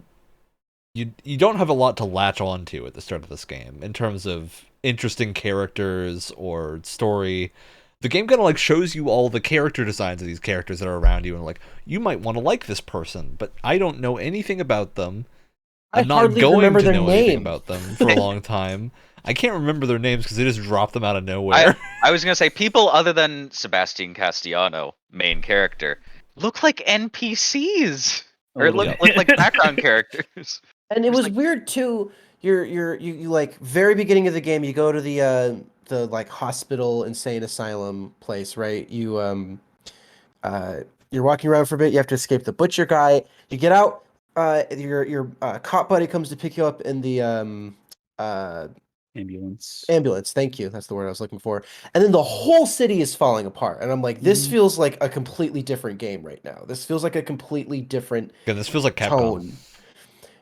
S1: you don't have a lot to latch on to at the start of this game in terms of interesting characters or story. The game kind of like shows you all the character designs of these characters that are around you and like, you might want to like this person, but I don't know anything about them.
S4: I
S1: I'm not
S4: hardly
S1: going
S4: remember
S1: to
S4: their
S1: know anything
S4: name.
S1: about them for a long time. I can't remember their names because they just dropped them out of nowhere.
S5: I was gonna say people other than Sebastian Castellano, main character, look like NPCs
S2: A
S5: or
S2: little
S5: look
S2: bit.
S5: like background characters.
S4: And it
S5: It's
S4: was
S5: like-
S4: weird too. You like very beginning of the game. You go to the like hospital, insane asylum place, right? You're walking around for a bit. You have to escape the butcher guy. You get out. Your cop buddy comes to pick you up in the
S2: Ambulance.
S4: ambulance. Thank you. That's the word I was looking for. And then the whole city is falling apart. And I'm like, this feels like a completely different game right now. This feels like a completely different
S1: Yeah, this feels like Capcom.
S4: tone.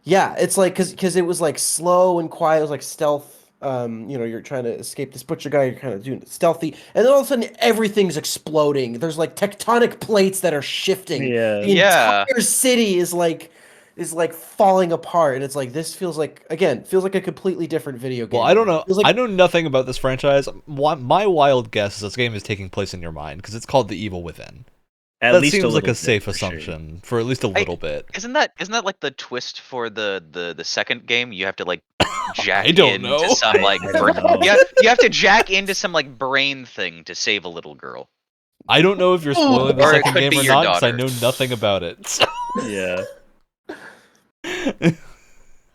S4: Yeah, it's like because it was like slow and quiet. It was like stealth. You're trying to escape this butcher guy. You're kind of doing it stealthy, and then all of a sudden everything's exploding. There's like tectonic plates that are shifting.
S2: Yeah.
S4: The
S5: Yeah.
S4: entire city is like falling apart, and it's like this feels like a completely different video game.
S1: Well, I don't know.
S4: Feels like
S1: I know nothing about this franchise. My wild guess is this game is taking place in your mind because it's called The Evil Within.
S2: At
S1: That
S2: least
S1: seems like
S2: little
S1: a
S2: bit,
S1: safe
S2: for sure.
S1: assumption for at least a little bit.
S5: Isn't that like the twist for the second game? You have to like jack
S1: I don't
S5: into
S1: know.
S5: some like
S2: I don't know.
S5: you have to jack into some like brain thing to save a little girl.
S1: I don't know if you're spoiling the
S5: Or it
S1: second
S5: could
S1: game
S5: be
S1: or
S5: your
S1: not because I
S5: daughter.
S1: know nothing about it.
S2: Yeah.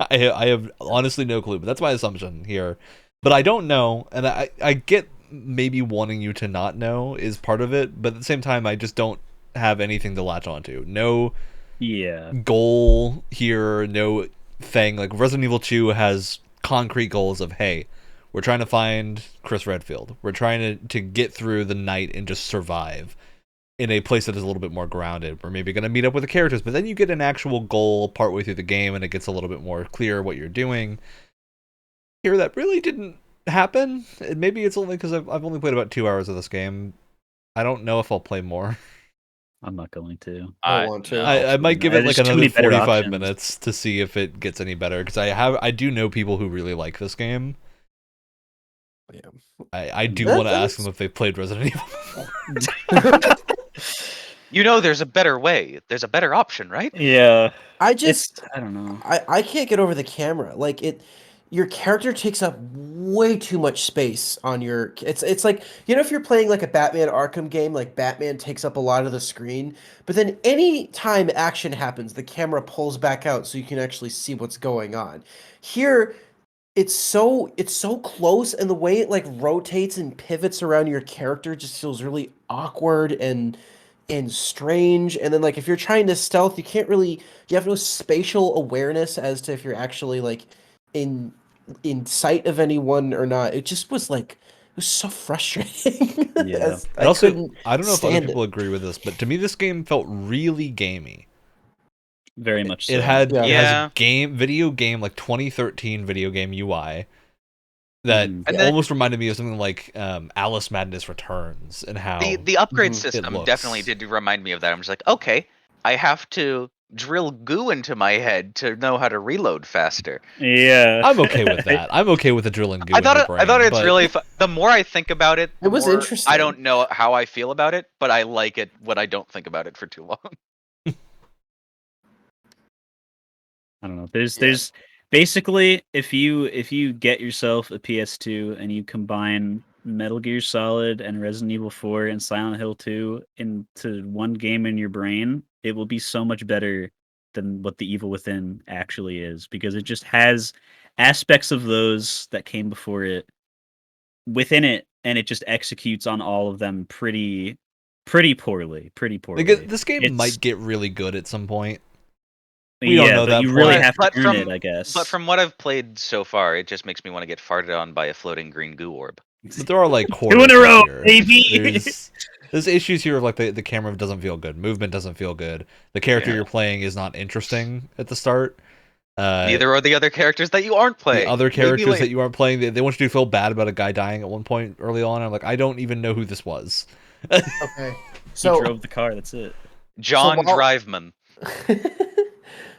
S1: I have honestly no clue, but that's my assumption here. But I don't know, and I get maybe wanting you to not know is part of it, but at the same time, I just don't have anything to latch onto. No
S2: Yeah.
S1: goal here, no thing. Like Resident Evil 2 has concrete goals of, hey, we're trying to find Chris Redfield. We're trying to get through the night and just survive in a place that is a little bit more grounded. We're maybe going to meet up with the characters, but then you get an actual goal partway through the game and it gets a little bit more clear what you're doing. Here, that really didn't happen. And maybe it's only because I've only played about 2 hours of this game. I don't know if I'll play more.
S2: I'm not going to.
S4: I want to.
S5: no.
S1: I might give it
S2: There's
S1: like
S2: too
S1: another
S2: many better
S1: 45
S2: options.
S1: minutes to see if it gets any better, because I do know people who really like this game.
S4: Yeah.
S1: I do
S4: That-
S1: want to ask
S4: that's-
S1: them if they've played Resident Evil.
S5: You know, there's a better way. There's a better option, right?
S2: Yeah.
S4: I just
S2: I don't know.
S4: I can't get over the camera. Like your character takes up way too much space on your it's like, you know, if you're playing like a Batman Arkham game, like Batman takes up a lot of the screen, but then any time action happens, the camera pulls back out so you can actually see what's going on. Here it's so close, and the way it like rotates and pivots around your character just feels really awkward and strange. And then like if you're trying to stealth, you have no spatial awareness as to if you're actually like in sight of anyone or not. It just was like, it was so frustrating.
S2: Yeah.
S4: As
S1: And also,
S4: couldn't
S1: I don't know if other
S4: stand
S1: people
S4: it.
S1: agree with this, but to me this game felt really gamey.
S2: Very much so.
S1: It had
S4: Yeah.
S1: it has
S5: Yeah.
S1: a video game like 2013 video game UI that
S2: Mhm.
S5: And then-
S1: almost reminded me of something like Alice Madness Returns, and how
S5: The upgrade
S4: Mhm.
S5: system
S1: looks.
S5: definitely did remind me of that. I'm just like, okay, I have to drill goo into my head to know how to reload faster.
S2: Yeah.
S1: I'm okay with that. I'm okay with the drill and goo in your brain.
S5: I thought it's
S1: but
S5: really fun. The more I think about it,
S4: It was
S5: more
S4: interesting.
S5: I don't know how I feel about it, but I like it when I don't think about it for too long.
S2: I don't know. There's basically, if you get yourself a PS2 and you combine Metal Gear Solid and Resident Evil 4 and Silent Hill 2 into one game in your brain, it will be so much better than what The Evil Within actually is, because it just has aspects of those that came before it within it, and it just executes on all of them pretty poorly.
S1: like, this game
S2: It's-
S1: might get really good at some point. We don't know
S2: but
S1: that
S2: you really
S1: point.
S2: have to
S5: But
S2: earn
S5: from-
S2: it, I guess.
S5: But from what I've played so far, it just makes me want to get farted on by a floating green goo orb.
S1: But there are like core
S2: 2 in a
S1: issues
S2: row,
S1: here.
S2: baby.
S1: There's issues here of like the camera doesn't feel good, movement doesn't feel good, the character
S5: Yeah.
S1: you're playing is not interesting at the start.
S5: Neither are the other characters that you aren't playing.
S1: The other
S5: Maybe
S1: characters
S5: later.
S1: that you aren't playing, they want you to feel bad about a guy dying at one point early on. I'm like, I don't even know who this was.
S4: Okay.
S2: He
S4: So
S2: drove the car. That's it.
S5: John
S4: So while-
S5: Driveman.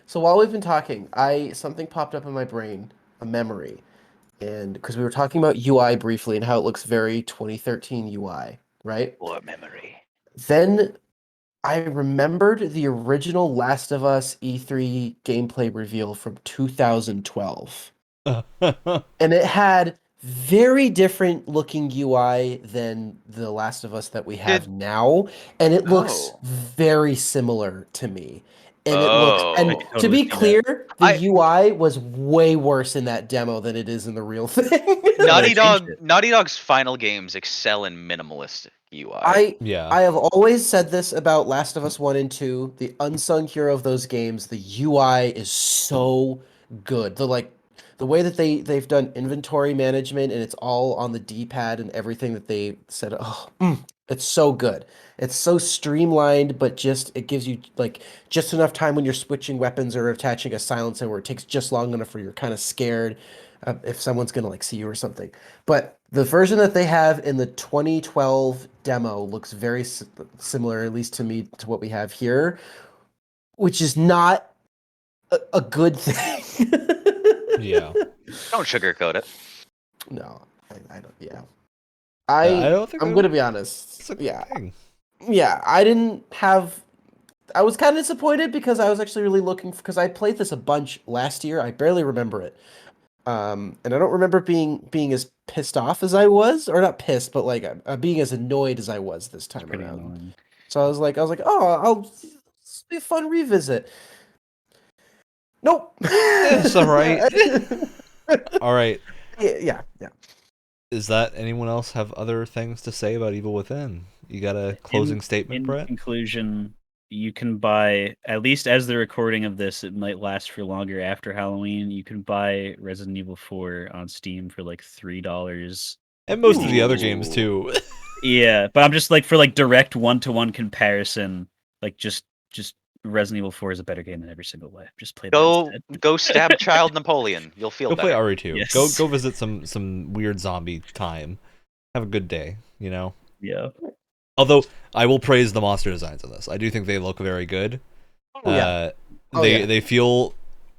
S4: so while we've been talking, something popped up in my brain, a memory. And because we were talking about UI briefly and how it looks very 2013 UI, right?
S5: War memory.
S4: Then I remembered the original Last of Us E3 gameplay reveal from 2012. And it had very different looking UI than the Last of Us that we have now. And it looks
S5: Oh.
S4: very similar to me. And it
S5: Oh.
S4: looks, and
S2: I can
S4: to
S2: totally
S4: be
S2: see that.
S4: clear, the
S5: I-
S4: UI was way worse in that demo than it is in the real thing.
S5: Naughty
S2: changed it.
S5: Naughty Dog's final games excel in minimalist UI.
S1: Yeah.
S4: I have always said this about Last of Us 1 and 2, the unsung hero of those games. The UI is so good. The way that they've done inventory management, and it's all on the D-pad and everything that they said, it's so good. It's so streamlined, but it gives you like just enough time when you're switching weapons or attaching a silencer where it takes just long enough where you're kind of scared if someone's gonna like see you or something. But the version that they have in the 2012 demo looks very similar, at least to me, to what we have here, which is not a good thing.
S1: Yeah.
S5: Don't sugarcoat it.
S4: No, I don't. Yeah,
S1: I don't think
S4: I'm
S1: that-
S4: gonna be honest.
S1: It's a
S4: Yeah,
S1: thing.
S4: yeah, I didn't have. I was kind of disappointed because I was actually really looking because I played this a bunch last year. I barely remember it. And I don't remember being as pissed off as I was, or not pissed, but like being as annoyed as I was this
S2: It's
S4: time
S2: pretty
S4: around.
S2: annoying.
S4: So I was like, oh, it's be a fun revisit. Nope.
S1: It's all right. All right.
S4: Yeah.
S1: Is that anyone else have other things to say about Evil Within? You got a closing statement,
S2: In
S1: Brett?
S2: conclusion, you can buy, at least as the recording of this, it might last for longer after Halloween. You can buy Resident Evil 4 on Steam for like $3.
S1: And most of the other games
S4: Ooh.
S1: too.
S2: Yeah, but I'm just like for like direct one-to-one comparison, like just Resident Evil 4 is a better game in every single way. Just play that instead.
S5: Go stab Child Napoleon. You'll feel
S1: Go play
S5: better.
S1: RE2.
S2: Yes.
S1: Go visit some weird zombie time. Have a good day, you know?
S2: Yeah.
S1: Although I will praise the monster designs in this. I do think they look very good.
S4: Oh, yeah.
S1: They feel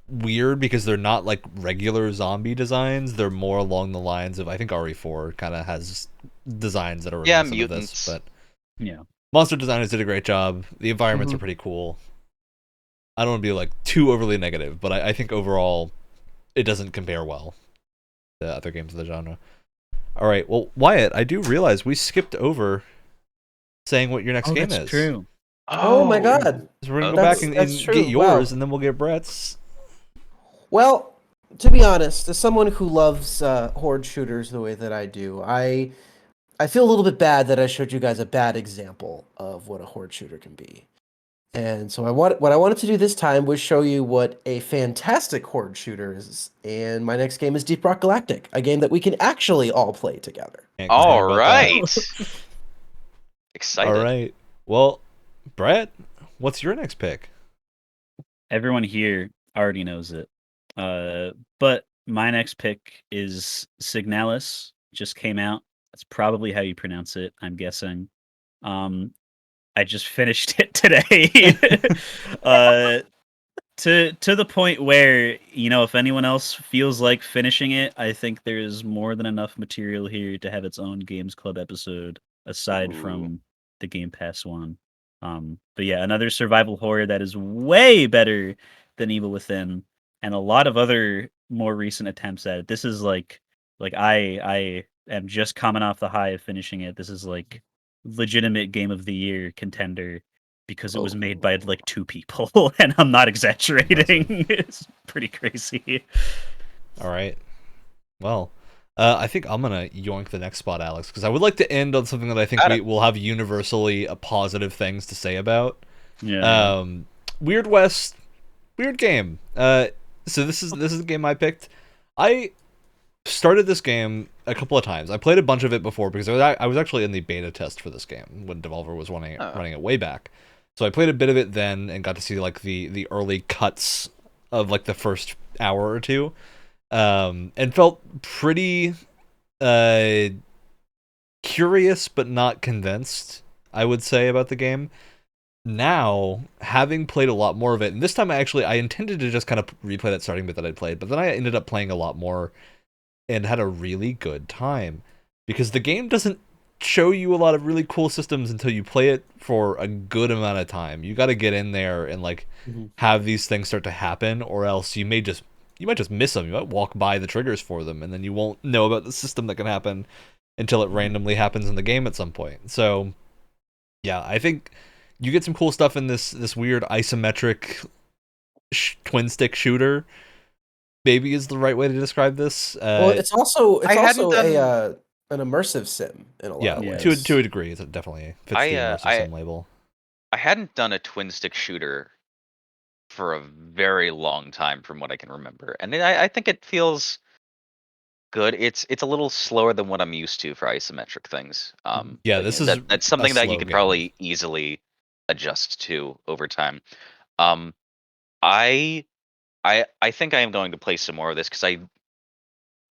S1: weird because they're not like regular zombie designs. They're more along the lines of, I think RE4 kind of has designs that are reminiscent of
S5: mutants.
S1: this, but
S2: Yeah.
S1: monster designers did a great job. The environments are pretty cool. I don't want to be like too overly negative, but I think overall it doesn't compare well to other games of the genre. All right, well, Wyatt, I do realize we skipped over saying what your next game
S2: that's
S1: is.
S2: true.
S4: Oh my god.
S1: So we're gonna go
S4: That's-
S1: back and
S4: that's true.
S1: get yours,
S4: Wow.
S1: and then we'll get Brett's.
S4: Well, to be honest, as someone who loves horde shooters the way that I do, I feel a little bit bad that I showed you guys a bad example of what a horde shooter can be. And so what I wanted to do this time was show you what a fantastic horde shooter is. And my next game is Deep Rock Galactic, a game that we can actually all play together.
S1: Can't complain
S5: All
S1: about that.
S5: right. Excited.
S1: All right. Well, Brett, what's your next pick?
S2: Everyone here already knows it. But my next pick is Signalis. Just came out. That's probably how you pronounce it, I'm guessing. I just finished it today. To the point where, you know, if anyone else feels like finishing it, I think there's more than enough material here to have its own Games Club episode aside
S5: Ooh.
S2: from the Game Pass one. But yeah, another survival horror that is way better than Evil Within, and a lot of other more recent attempts at it. This is like I am just coming off the high of finishing it. This is like legitimate Game of the Year contender because it was made by like 2 people, and I'm not exaggerating. It's pretty crazy.
S1: All right. Well, I think I'm gonna yoink the next spot, Alex, because I would like to end on something that I think we will have universally positive things to say about.
S2: Yeah.
S1: Weird West, weird game. So this is the game I picked. I started this game a couple of times. I played a bunch of it before because I was actually in the beta test for this game when Devolver was running it way back. So I played a bit of it then and got to see like the early cuts of like the first hour or two, and felt pretty curious but not convinced, I would say, about the game. Now, having played a lot more of it, and this time I intended to just kind of replay that starting bit that I'd played, but then I ended up playing a lot more and had a really good time because the game doesn't show you a lot of really cool systems until you play it for a good amount of time. You got to get in there and like have these things start to happen, or else you might just miss them. You might walk by the triggers for them, and then you won't know about the system that can happen until it randomly happens in the game at some point. So, yeah, I think you get some cool stuff in this weird isometric twin stick shooter. Maybe is the right way to describe this.
S4: Well, it's also
S5: I hadn't
S4: an immersive sim in a lot of
S1: yeah,
S4: ways.
S1: to a degree, it definitely fits the immersive sim label.
S5: I hadn't done a twin stick shooter for a very long time from what I can remember. And I think it feels good. It's a little slower than what I'm used to for isometric things.
S1: Yeah,
S5: but
S1: this
S5: yeah,
S1: is
S5: that's something
S1: a
S5: that
S1: slow
S5: you can
S1: game.
S5: probably easily adjust to over time. I think I am going to play some more of this because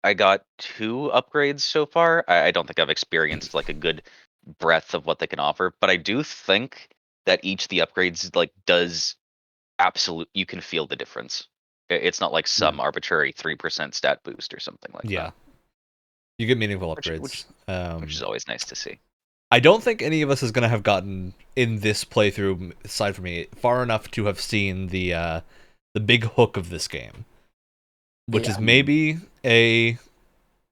S5: I got 2 upgrades so far. I don't think I've experienced like a good breadth of what they can offer, but I do think that each of the upgrades like does you can feel the difference. It's not like some arbitrary 3% stat boost or something like
S1: Yeah,
S5: that.
S1: you get meaningful
S5: Which
S1: upgrades,
S5: is always nice to see.
S1: I don't think any of us is gonna have gotten in this playthrough, aside from me, far enough to have seen the big hook of this game, which is maybe a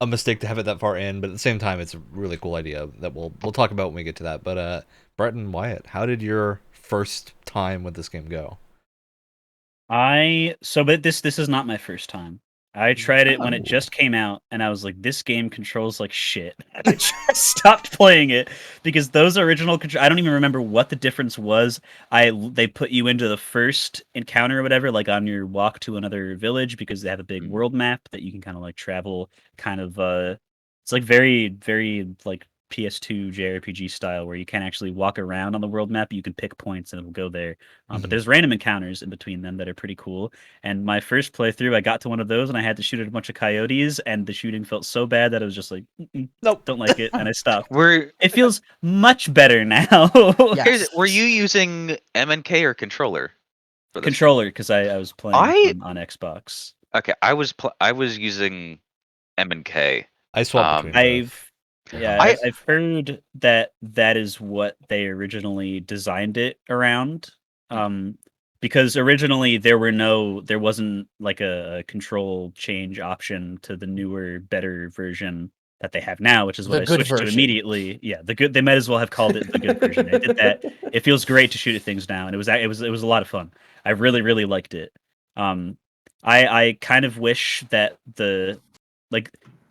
S1: mistake to have it that far in, but at the same time, it's a really cool idea that we'll talk about when we get to that. But Brett and Wyatt, how did your first time with this game go?
S2: But this is not my first time. I tried it when it just came out, and I was like, "This game controls like shit." I just stopped playing it because those original controls. I don't even remember what the difference was. They put you into the first encounter or whatever, like on your walk to another village, because they have a big world map that you can kind of like travel. Kind of, it's like very, very like PS2 JRPG style, where you can actually walk around on the world map. You can pick points and it'll go there. But there's random encounters in between them that are pretty cool. And my first playthrough, I got to one of those and I had to shoot at a bunch of coyotes, and the shooting felt so bad that I was just like, nope, don't like it, and I stopped. It feels much better now.
S5: Were you using MNK or controller?
S2: Controller, because I was playing on Xbox.
S5: Okay, I was using MNK.
S1: I swapped between both.
S2: I've heard that is what they originally designed it around. Because originally there wasn't like a control change option to the newer, better version that they have now, which is what I switched to immediately. Yeah, they might as well have called it the good version. They did that. It feels great to shoot at things now, and it was a lot of fun. I really, really liked it. I kind of wish that the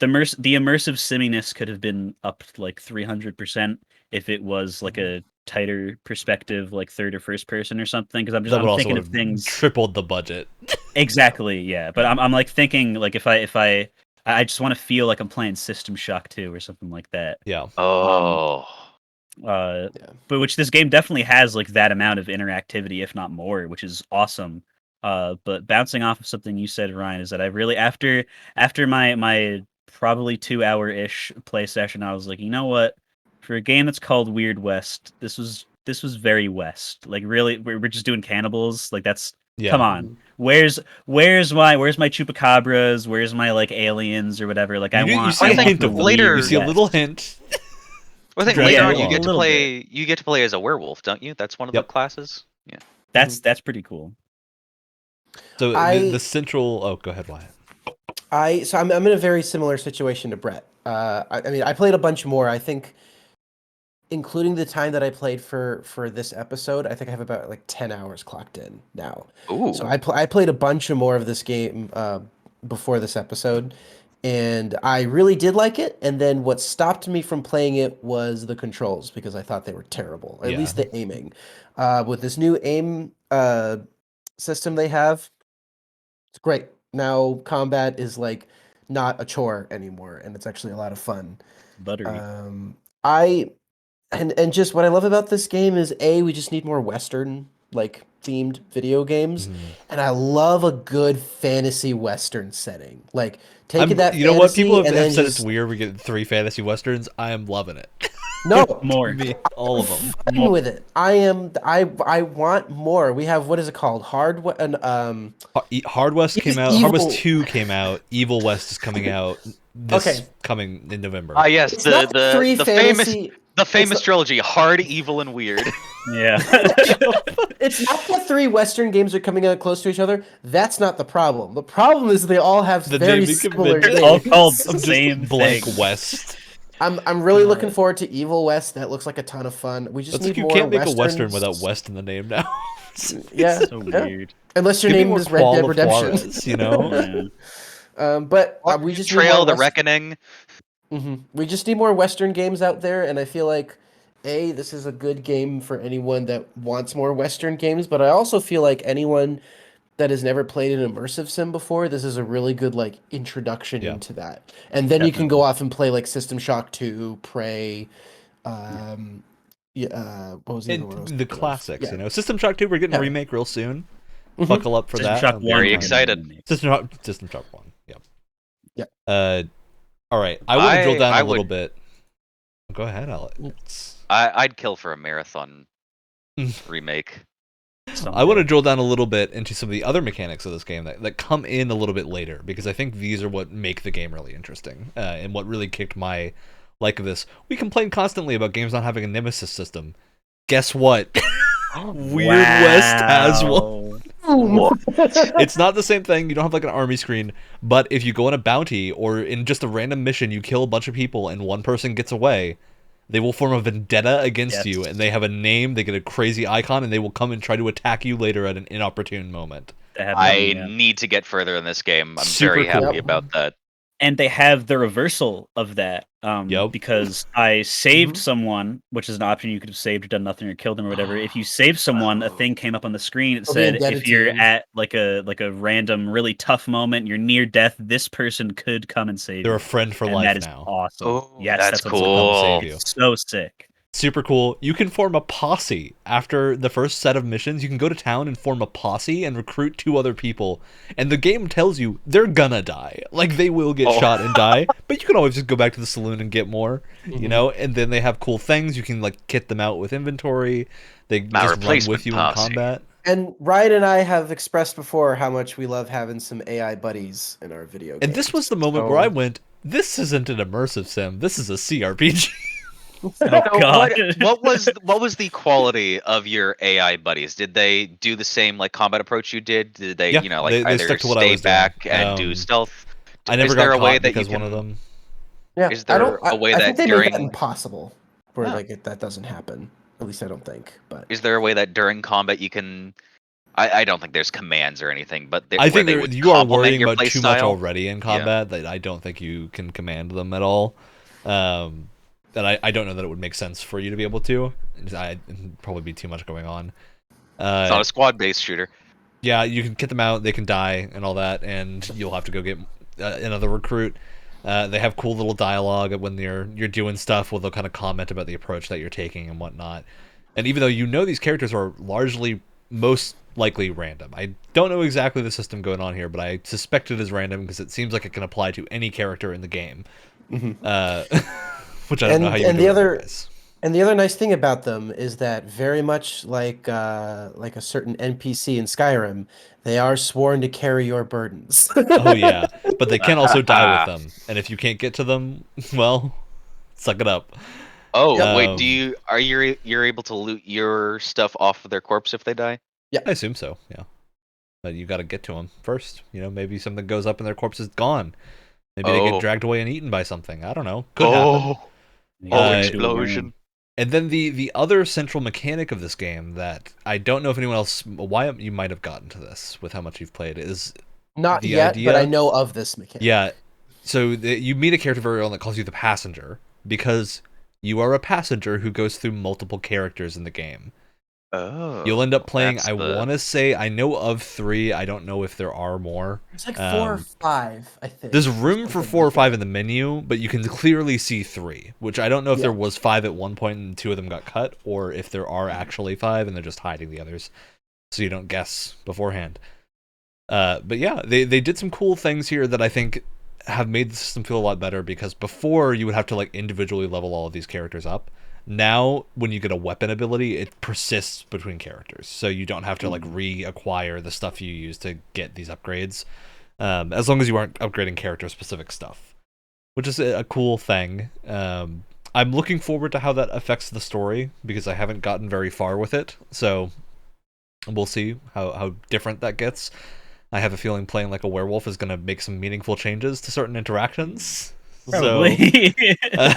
S2: immersive simminess could have been up like 300% if it was like a tighter perspective, like third or first person or something. Because I'm thinking of things
S1: tripled the budget.
S2: Exactly, yeah. But I'm like thinking like if I just want to feel like I'm playing System Shock 2 or something like that.
S1: Yeah.
S2: But which this game definitely has like that amount of interactivity, if not more, which is awesome. But bouncing off of something you said, Ryan, is that I really after my probably 2-hour-ish play session, I was like, you know what? For a game that's called Weird West, this was very West. Like, really, we're just doing cannibals. Like, that's come on. Where's my chupacabras? Where's my like aliens or whatever? Like,
S1: you see a hint of later. You see a little hint.
S5: I think later you get to play as a werewolf, don't you? That's one of the classes. Yeah,
S2: that's pretty cool.
S1: So the central. Oh, go ahead, Wyatt.
S4: I'm in a very similar situation to Brett. I mean, I played a bunch more. I think, including the time that I played for this episode, I think I have about like 10 hours clocked in now.
S5: Ooh.
S4: So I played a bunch more of this game before this episode, and I really did like it. And then what stopped me from playing it was the controls, because I thought they were terrible. At least the aiming. With this new aim system they have, it's great. Now combat is like not a chore anymore, and it's actually a lot of fun.
S2: Buttery.
S4: And just what I love about this game is we just need more Western like themed video games, and I love a good fantasy Western setting. Like taking that.
S1: You know what? People have said it's weird. We get 3 fantasy Westerns. I am loving it.
S4: No,
S2: more.
S1: All of them.
S4: I'm fine with it. I want more. We have, what is it called? Hard West came out. Hard West 2 came out. Evil West is coming out. Coming in November.
S5: Yes, the famous trilogy: Hard, Evil, and Weird.
S2: Yeah.
S4: It's not that 3 Western games are coming out close to each other. That's not the problem. The problem is they all have very similar names.
S2: All called the same
S1: blank
S2: thing.
S1: West.
S4: I'm really looking forward to Evil West. That looks like a ton of fun. We just need more.
S1: You can't make a Western without West in the name now.
S4: Yeah,
S2: so weird.
S4: Unless your name is Red Dead Redemption,
S1: you know.
S4: But we just
S5: Trail the Reckoning.
S4: We just need more Western games out there, and I feel like this is a good game for anyone that wants more Western games. But I also feel like anyone that has never played an immersive sim before, this is a really good like introduction into that. And then you can go off and play like System Shock 2, Prey, what was the other one?
S1: The classics, you know. System Shock 2, we're getting a remake real soon. Buckle up for
S2: System
S1: that.
S2: Shock 1,
S5: very excited.
S1: System Shock 1,
S4: yeah.
S1: All right, I want to drill down a little bit. Go ahead, Alex.
S5: I'd kill for a marathon remake.
S1: I want to drill down a little bit into some of the other mechanics of this game that come in a little bit later, because I think these are what make the game really interesting, and what really kicked my like this. We complain constantly about games not having a nemesis system. Guess what? Weird West has one. It's not the same thing. You don't have like an army screen, but if you go on a bounty or in just a random mission, you kill a bunch of people and one person gets away, they will form a vendetta against you, and they have a name, they get a crazy icon, and they will come and try to attack you later at an inopportune moment.
S5: I need to get further in this game. I'm
S1: Super
S5: very happy
S1: cool.
S5: about that.
S2: And they have the reversal of that, because I saved someone, which is an option. You could have saved or done nothing or killed them or whatever. If you saved someone, a thing came up on the screen. It said if you're at like a random, really tough moment, you're near death, this person could come and save you.
S1: They're a friend for life
S2: that is
S1: now.
S2: awesome.
S5: Oh,
S2: yes,
S5: that's
S2: what's
S5: cool.
S1: Save you.
S2: So sick.
S1: Super cool. You can form a posse after the first set of missions. You can go to town and form a posse and recruit 2 other people. And the game tells you they're gonna die. Like, they will get shot and die. But you can always just go back to the saloon and get more, you know? And then they have cool things. You can, like, kit them out with inventory. They just run with you in combat.
S4: And Ryan and I have expressed before how much we love having some AI buddies in our video games.
S1: And this was the moment where I went, this isn't an immersive sim. This is a CRPG.
S2: Oh, God.
S5: What was the quality of your AI buddies? Did they do the same like combat approach you did? Did they,
S1: Yeah,
S5: you know, like
S1: they
S5: either
S1: stuck to what I
S5: stay
S1: was doing.
S5: back and do stealth?
S1: I never
S5: is there
S1: got
S5: a way
S1: caught
S5: that
S1: because
S5: you can,
S1: one of them.
S4: Yeah,
S5: is there a way
S4: I
S5: that
S4: think they
S5: during
S4: make that impossible, where
S5: Yeah.
S4: like that doesn't happen. At least I don't think. But
S5: is there a way that during combat you can? I don't think there's commands or anything, but
S1: I think
S5: they would
S1: you are
S5: complement
S1: worrying
S5: your
S1: about
S5: play
S1: too much
S5: style?
S1: already in combat that I don't think you can command them at all. That I don't know that it would make sense for you to be able to. It'd probably be too much going on.
S5: It's not a squad-based shooter.
S1: Yeah, you can kit them out, they can die and all that, and you'll have to go get another recruit. They have cool little dialogue when you're doing stuff where they'll kind of comment about the approach that you're taking and whatnot. And even though you know these characters are largely most likely random, I don't know exactly the system going on here, but I suspect it is random because it seems like it can apply to any character in the game. Which I don't know how you would do otherwise.
S4: And the other nice thing about them is that very much like a certain NPC in Skyrim, they are sworn to carry your burdens.
S1: Oh yeah, but they can also die with them, and if you can't get to them, well, suck it up.
S5: Oh wait, you're able to loot your stuff off of their corpse if they die?
S4: Yeah,
S1: I assume so. Yeah, but you got to get to them first. You know, maybe something goes up and their corpse is gone. Maybe they get dragged away and eaten by something. I don't know. Could happen.
S5: Explosion.
S1: And then the other central mechanic of this game that I don't know if anyone else, why you might have gotten to this with how much you've played, is
S4: not
S1: the
S4: yet,
S1: idea,
S4: but I know of this mechanic.
S1: Yeah, so you meet a character very early that calls you the passenger because you are a passenger who goes through multiple characters in the game.
S5: Oh,
S1: you'll end up playing. I want to say I know of 3. I don't know if there are more.
S4: It's like 4 or 5, I think.
S1: There's room for 4 or 5 in the menu, but you can clearly see 3, which I don't know if there was 5 at one point and 2 of them got cut, or if there are actually 5 and they're just hiding the others, so you don't guess beforehand. But yeah, they did some cool things here that I think have made the system feel a lot better, because before you would have to like individually level all of these characters up. Now, when you get a weapon ability, it persists between characters, so you don't have to like reacquire the stuff you use to get these upgrades, as long as you aren't upgrading character-specific stuff, which is a cool thing. I'm looking forward to how that affects the story, because I haven't gotten very far with it, so we'll see how different that gets. I have a feeling playing like a werewolf is going to make some meaningful changes to certain interactions.
S2: Probably.
S1: So,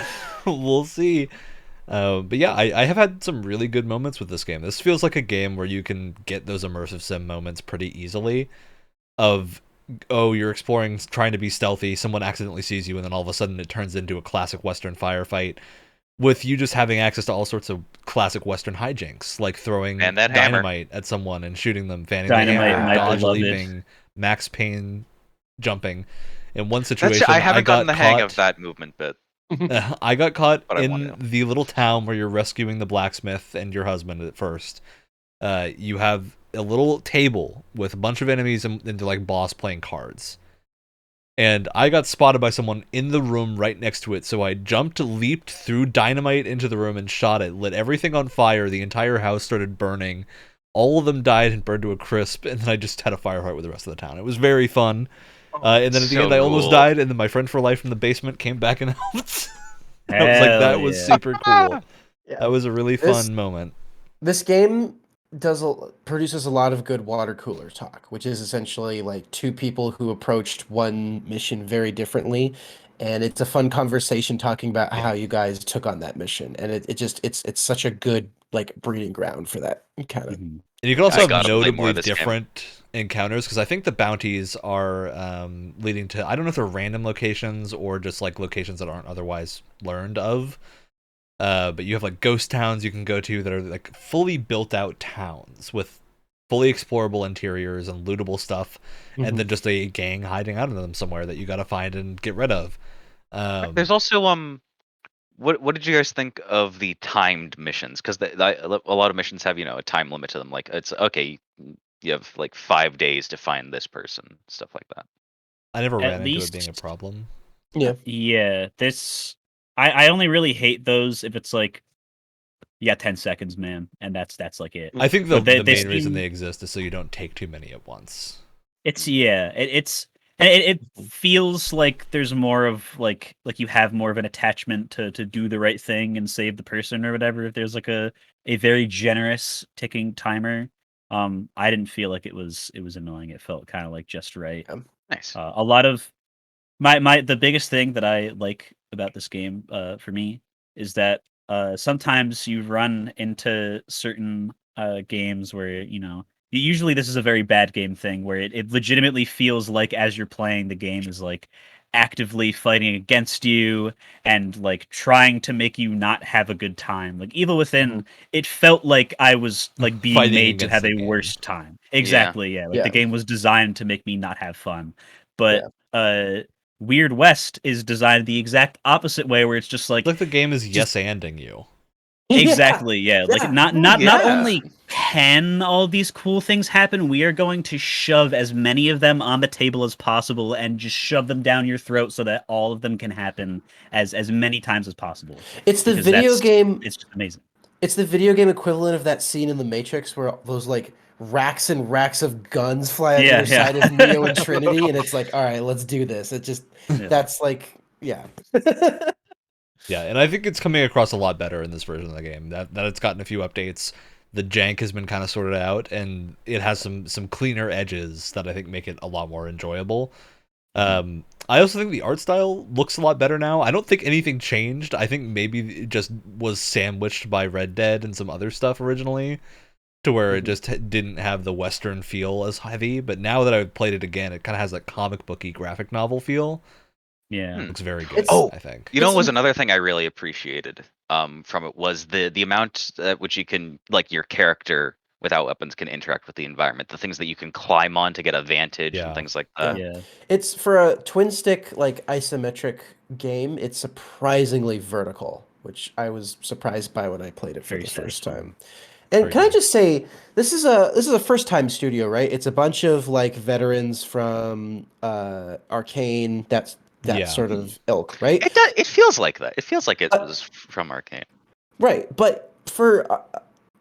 S1: we'll see. But yeah, I have had some really good moments with this game. This feels like a game where you can get those immersive sim moments pretty easily of, you're exploring, trying to be stealthy, someone accidentally sees you, and then all of a sudden it turns into a classic Western firefight with you just having access to all sorts of classic Western hijinks, like throwing dynamite at someone and shooting them, fanning the hammer, dodge leaping, Max Payne jumping. In one situation,
S5: I haven't gotten the hang of that movement bit.
S1: I got caught in the little town where you're rescuing the blacksmith and your husband at first. You have a little table with a bunch of enemies and they're like boss playing cards. And I got spotted by someone in the room right next to it, so I jumped, leaped, threw dynamite into the room and shot it, lit everything on fire, the entire house started burning, all of them died and burned to a crisp, and then I just had a firefight with the rest of the town. It was very fun. And then at the end I almost died, and then my friend for life from the basement came back and helped. I was like, that
S2: Hell
S1: was
S2: yeah.
S1: super cool.
S4: Yeah.
S1: That was a really
S4: This-
S1: fun moment.
S4: This game produces a lot of good water cooler talk, which is essentially like two people who approached one mission very differently, and it's a fun conversation talking about how you guys took on that mission, and it's such a good like breeding ground for that kind of.
S2: Mhm.
S1: And you can also
S5: I
S1: have
S5: gotta play more
S1: notably
S5: of this game.
S1: different encounters, because I think the bounties are leading to, I don't know if they're random locations or just like locations that aren't otherwise learned of. But you have like ghost towns you can go to that are like fully built out towns with fully explorable interiors and lootable stuff, and then just a gang hiding out in them somewhere that you got to find and get rid of.
S5: There's also what did you guys think of the timed missions? Because a lot of missions have a time limit to them. Like it's okay, you have like 5 days to find this person, stuff like that.
S1: I never
S2: At
S1: ran into it being a
S2: least-
S1: problem.
S2: Yeah, I only really hate those if it's like, you got 10 seconds, man, and that's like it.
S1: I think the
S2: But they
S1: main reason
S2: seem-
S1: they exist is so you don't take too many at once.
S2: It's it feels like there's more of like you have more of an attachment to do the right thing and save the person or whatever. If there's like a very generous ticking timer, I didn't feel like it was annoying. It felt kind of like just right.
S5: Nice.
S2: A lot of the biggest thing that I like about this game, for me, is that sometimes you run into certain games where usually this is a very bad game thing where it legitimately feels like as you're playing the game is like actively fighting against you and like trying to make you not have a good time. Like Evil Within, it felt like I was like being
S1: Fighting
S2: made to
S1: against
S2: have
S1: the
S2: a
S1: game.
S2: worse time. Exactly, yeah. Like
S4: Yeah.
S2: the game was designed to make me not have fun. But Weird West is designed the exact opposite way, where it's just like
S1: Like the game is
S2: just-
S1: yes-anding you.
S2: exactly, yeah. Like
S4: Yeah.
S2: not
S5: Yeah.
S2: only can all these cool things happen, we are going to shove as many of them on the table as possible and just shove them down your throat so that all of them can happen as many times as possible.
S4: It's the
S2: Because
S4: video
S2: that's-
S4: game.
S2: It's just amazing.
S4: It's the video game equivalent of that scene in The Matrix where those like racks and racks of guns fly on
S2: Yeah,
S4: either
S2: yeah.
S4: side of Neo and Trinity, and it's like, all right, let's do this. It just
S2: Yeah.
S4: that's like, yeah.
S1: Yeah, and I think it's coming across a lot better in this version of the game. That it's gotten a few updates. The jank has been kind of sorted out, and it has some cleaner edges that I think make it a lot more enjoyable. I also think the art style looks a lot better now. I don't think anything changed. I think maybe it just was sandwiched by Red Dead and some other stuff originally, to where it just didn't have the Western feel as heavy. But now that I've played it again, it kind of has that comic booky graphic novel feel.
S2: Yeah.
S1: It looks very good.
S4: It's-
S1: I think.
S5: You know,
S4: It's
S5: what was
S4: an-
S5: another thing I really appreciated from it was the amount at which you can, like, your character without weapons can interact with the environment, the things that you can climb on to get a vantage
S1: Yeah.
S5: and things like that.
S2: Yeah.
S4: It's for a twin stick like isometric game, it's surprisingly vertical, which I was surprised by when I played it for
S2: Very
S4: the first
S2: satisfying.
S4: time. And
S1: Very
S4: can I
S1: good.
S4: just say this is a first time studio, right? It's a bunch of like veterans from Arcane, that
S1: Yeah.
S4: sort of ilk, right?
S5: It feels like that. It feels like it
S4: Uh,
S5: was from Arcane.
S4: Right, but for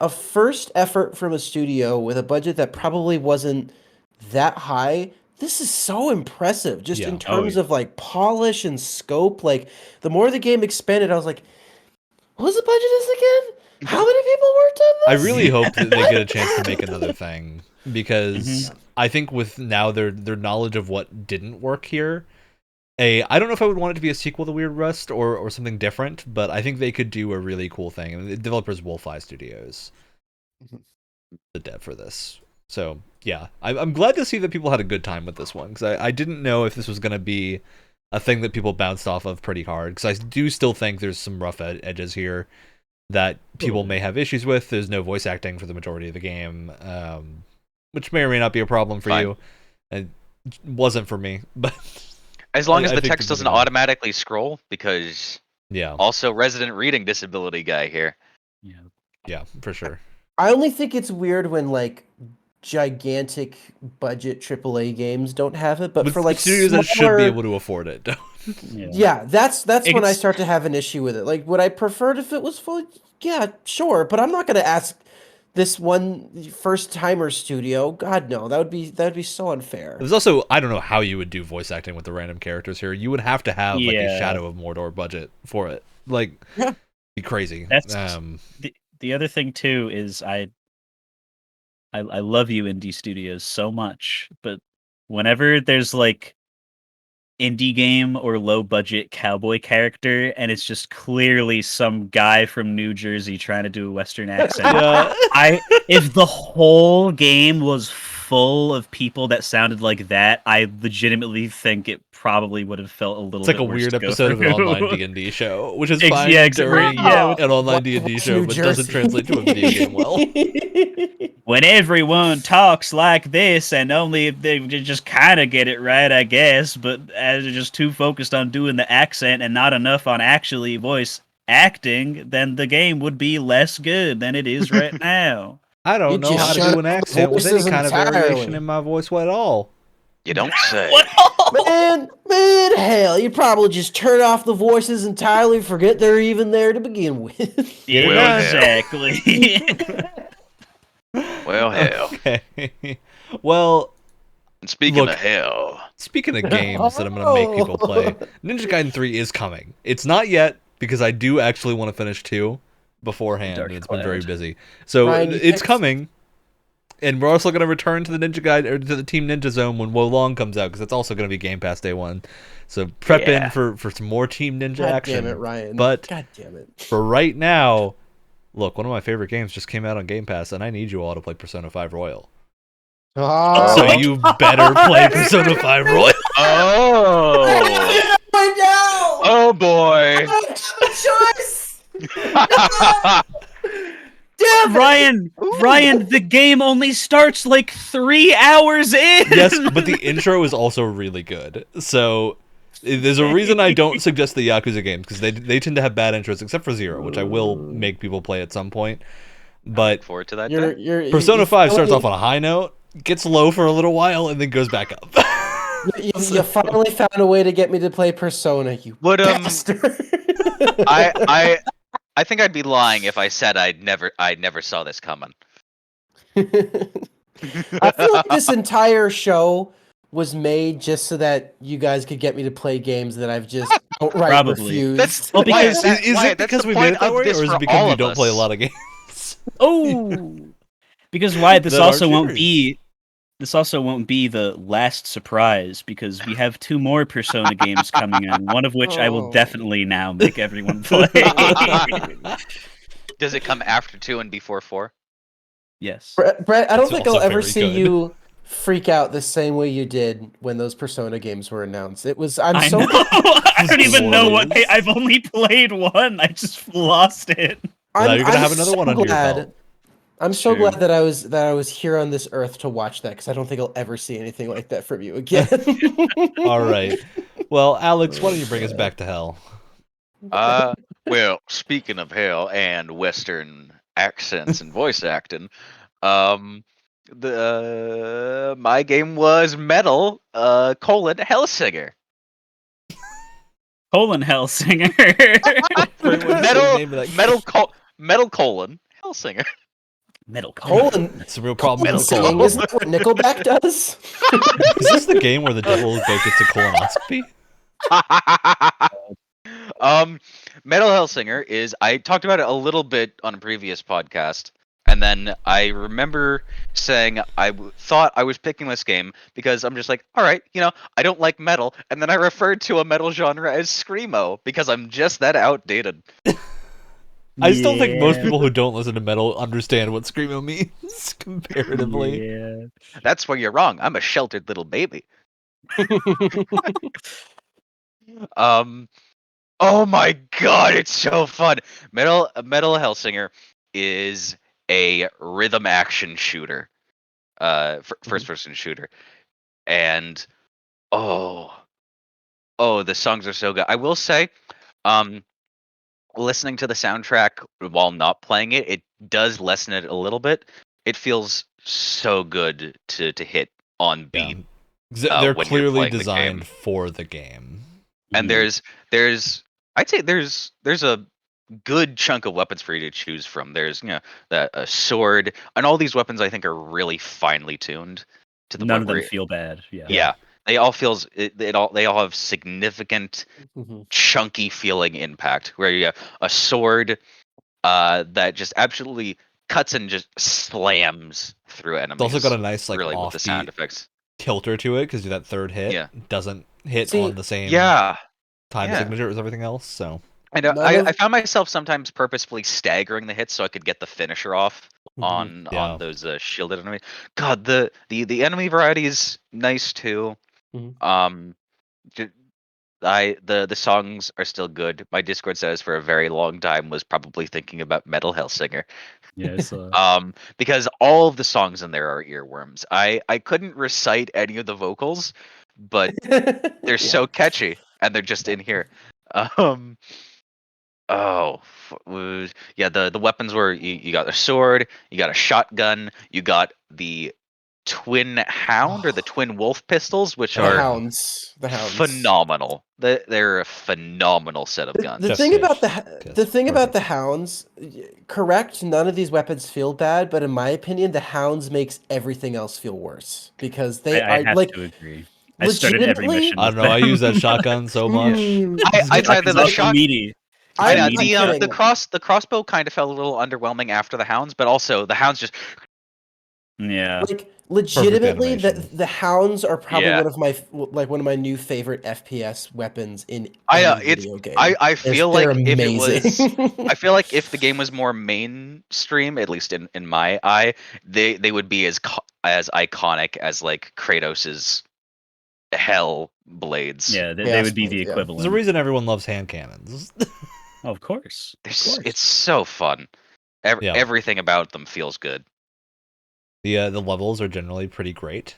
S4: a first effort from a studio with a budget that probably wasn't that high, this is so impressive just
S1: Yeah.
S4: in
S1: Oh,
S4: terms
S2: yeah.
S4: of like polish and scope. Like the more the game expanded, I was like, what was the budget of this again? How many people worked on
S1: I
S4: this?
S1: really hope that they get a chance to make another thing, because
S2: Mhm.
S1: I think with now their knowledge of what didn't work here, I don't know if I would want it to be a sequel to Weird West or something different, but I think they could do a really cool thing. And the developers Wolfeye Studios, the dev for this. So yeah, I'm glad to see that people had a good time with this one, because I didn't know if this was going to be a thing that people bounced off of pretty hard, because I do still think there's some rough edges here that people may have issues with. There's no voice acting for the majority of the game, which may or may not be a problem for
S5: Fine.
S1: you. It wasn't for me, but
S5: As long
S1: I
S5: as the
S1: think
S5: text
S1: people
S5: doesn't
S1: can-
S5: automatically scroll, because
S1: yeah,
S5: also resident reading disability guy here.
S2: Yeah.
S1: yeah, for sure.
S4: I only think it's weird when like gigantic budget AAA games don't have it, but
S1: With
S4: for like
S1: studios that should
S4: smaller-
S1: be able to afford it.
S4: Yeah, that's when I
S2: It's-
S4: start to have an issue with it. Like, would I prefer it if it was full? Yeah, sure, but I'm not going to ask this one first timer studio. God no, that would be so unfair.
S1: There's also, I don't know how you would do voice acting with the random characters here. You would have to have like a
S2: Yeah.
S1: Shadow of Mordor budget for it. Like,
S4: Yeah.
S1: be crazy.
S2: That's the other thing too is I love you indie studios so much, but whenever there's like indie game or low budget cowboy character and it's just clearly some guy from New Jersey trying to do a Western accent.
S1: Yeah.
S2: If the whole game was full of people that sounded like that, I legitimately think it probably would have felt a little
S1: It's like
S2: bit
S1: a
S2: worse
S1: weird
S2: to go
S1: episode of an
S2: through.
S1: online D&D show, which is
S2: Ex-
S1: fine
S2: yeah,
S1: during
S2: yeah.
S1: an online
S4: What-
S1: D&D
S4: what's
S1: show,
S4: New
S1: but doesn't
S4: Jersey?
S1: translate to a video game well.
S2: When everyone talks like this and only if they just kind of get it right, I guess, but as they're just too focused on doing the accent and not enough on actually voice acting, then the game would be less good than it is right now.
S1: I don't
S4: You
S1: know
S4: just
S1: how to
S4: shut
S1: do an
S4: up the
S1: accent with any
S4: voices
S1: kind of variation
S4: entirely.
S1: in my voice at all.
S5: You don't say.
S4: Man, hell, you probably just turn off the voices entirely, forget they're even there to begin with.
S1: Get it
S5: Well,
S1: done.
S2: Exactly.
S5: Well, hell.
S1: Okay. Well,
S5: And speaking
S1: Look.
S5: of hell,
S1: speaking of games that I'm going to make people play, Ninja Gaiden 3 is coming. It's not yet, because I do actually want to finish 2 beforehand,
S2: Dark
S1: and it's been very
S2: Cloud.
S1: busy. So
S4: Ryan, you
S1: it's
S4: fixed-
S1: coming, and we're also going to return to the Ninja Gaiden, or to the Team Ninja Zone when Wolong comes out, because that's also going to be Game Pass Day 1. So prep
S5: Yeah.
S1: in for some more Team Ninja
S4: God
S1: action.
S4: damn it, Ryan.
S1: But
S4: God damn it.
S1: for right now, look, one of my favorite games just came out on Game Pass, and I need you all to play Persona 5 Royal.
S4: Oh,
S1: So you better play Persona 5 Royal.
S5: oh, oh boy.
S2: Ryan, the game only starts like 3 hours in.
S1: Yes, but the intro is also really good. So there's a reason I don't suggest the Yakuza games, because they tend to have bad intros, except for Zero, which I will make people play at some point. But
S5: Look forward to that.
S4: You're,
S5: day.
S4: you're,
S1: Persona
S4: you
S1: 5 starts
S4: finally-
S1: off on a high note, gets low for a little while, and then goes back up.
S4: You finally found a way to get me to play Persona, you
S5: Would,
S4: bastard.
S5: I think I'd be lying if I said I never saw this coming.
S4: I feel like this entire show was made just so that you guys could get me to play games that I've just outright
S2: Probably.
S4: refused.
S5: That's
S2: Well,
S5: why
S2: because-
S5: is that,
S1: Is
S5: why?
S1: it
S5: That's
S1: because
S5: the
S1: we
S5: point
S1: made it that
S5: of
S1: way,
S5: this
S1: or is
S5: for
S1: it because
S5: all
S1: you
S5: of
S1: don't play a
S5: us.
S1: lot of games?
S2: Oh, because why? This
S1: That
S2: also
S1: aren't
S2: won't
S1: yours.
S2: be. This also won't be the last surprise because we have 2 more Persona games coming on. One of which I will
S4: Oh.
S2: definitely now make everyone play.
S5: Does it come after 2 and before 4?
S2: Yes.
S4: Brett, I don't
S1: It's
S4: think I'll
S1: also
S4: ever
S1: very
S4: see
S1: good.
S4: you freak out the same way you did when those Persona games were announced. It was
S2: I know. I don't even know what.
S1: glorious.
S2: I've only played one. I just lost it.
S1: Now you're gonna have another one under your belt.
S4: I'm so
S2: True.
S4: glad that I was here on this earth to watch that, because I don't think I'll ever see anything like that from you again.
S1: All right. Well, Alex, why don't you bring us back to hell?
S5: Well, speaking of hell and Western accents and voice acting, my game was Metal Hellsinger.
S2: Hellsinger.
S5: Metal Hellsinger.
S2: Metal
S4: Colon
S1: It's a real problem.
S4: Colon
S1: with
S4: singing,
S1: colon.
S4: isn't that what Nickelback does?
S1: Is this the game where the devil goat gets a colonoscopy?
S5: Metal Hellsinger is, I talked about it a little bit on a previous podcast, and then I remember saying thought I was picking this game because I'm just like, all right, I don't like metal, and then I referred to a metal genre as screamo because I'm just that outdated.
S1: I still think most
S2: Yeah.
S1: people who don't listen to metal understand what screamo means comparatively.
S2: Yeah.
S5: That's where you're wrong. I'm a sheltered little baby. Oh my god, it's so fun. Metal Hellsinger is a rhythm action shooter. First person shooter. And oh, the songs are so good. I will say, listening to the soundtrack while not playing it, it does lessen it a little bit. It feels so good to hit on beat.
S1: They're
S5: when you're
S1: clearly
S5: playing the
S1: designed
S5: game.
S1: for the game.
S5: And there's I'd say there's a good chunk of weapons for you to choose from. There's a sword, and all these weapons I think are really finely tuned to the
S2: None
S5: point
S2: of them
S5: where
S2: feel bad. Yeah.
S5: yeah, They all they all have significant
S4: Mhm.
S5: chunky feeling impact. Where you have a sword that just absolutely cuts and just slams through
S1: It's also got
S5: enemies.
S1: a nice like
S5: Really, with the sound
S1: offbeat
S5: effects.
S1: tilter to it because that third hit
S5: Yeah.
S1: doesn't hit
S4: See,
S1: on the same
S5: Yeah.
S1: time
S5: Yeah.
S1: signature as everything else. So
S5: And
S4: None
S5: I
S4: of
S5: found myself sometimes purposefully staggering the hits so I could get the finisher off
S4: Mhm.
S1: Yeah.
S5: on those shielded enemies. God, the enemy variety is nice too.
S4: Mhm.
S5: j- the songs are still good. My Discord says for a very long time was probably thinking about Metal Hellsinger.
S2: Yeah, it's
S5: Because all of the songs in there are earworms. I couldn't recite any of the vocals, but they're
S4: Yeah.
S5: so catchy and they're just in here. Um Oh, yeah. The weapons were you got a sword, you got a shotgun, you got the twin hound or the twin wolf pistols, which
S4: The
S1: Oh,
S5: are
S1: yeah.
S4: hounds. The hounds.
S5: phenomenal. They're a phenomenal set of
S4: The
S5: guns.
S1: Just
S4: thing about
S1: kiss.
S4: the thing about
S1: Perfect.
S4: the hounds, correct? None of these weapons feel bad, but in my opinion, the hounds makes everything else feel worse because they
S2: I
S4: are
S2: have
S4: like
S2: to agree. I started every
S4: legitimately.
S2: mission
S1: I
S2: with
S1: don't know. I
S2: them.
S1: use that shotgun so much.
S5: It's either
S2: It's
S5: the
S2: also
S5: shot.
S2: meaty.
S5: I
S2: It's
S5: know
S4: I'm
S2: meaty.
S4: kidding.
S5: the crossbow kind of felt a little underwhelming after the hounds, but also the hounds just
S2: Yeah.
S4: Like legitimately,
S1: animation.
S4: the hounds are probably
S5: yeah.
S4: one of my new favorite FPS weapons in
S5: I
S4: any
S5: it's
S4: video game.
S5: I feel
S4: They're
S5: like if it was
S4: amazing.
S5: I feel like if the game was more mainstream, at least in my eye, they would be as iconic as like Kratos's hell blades.
S2: Yeah, they
S4: Chaos
S2: would be the
S4: Blades, yeah.
S1: There's a
S2: equivalent.
S1: reason everyone loves hand cannons.
S2: Of course. Of
S5: It's
S2: course.
S5: so fun.
S1: Yeah.
S5: Everything about them feels good.
S1: The levels are generally pretty great.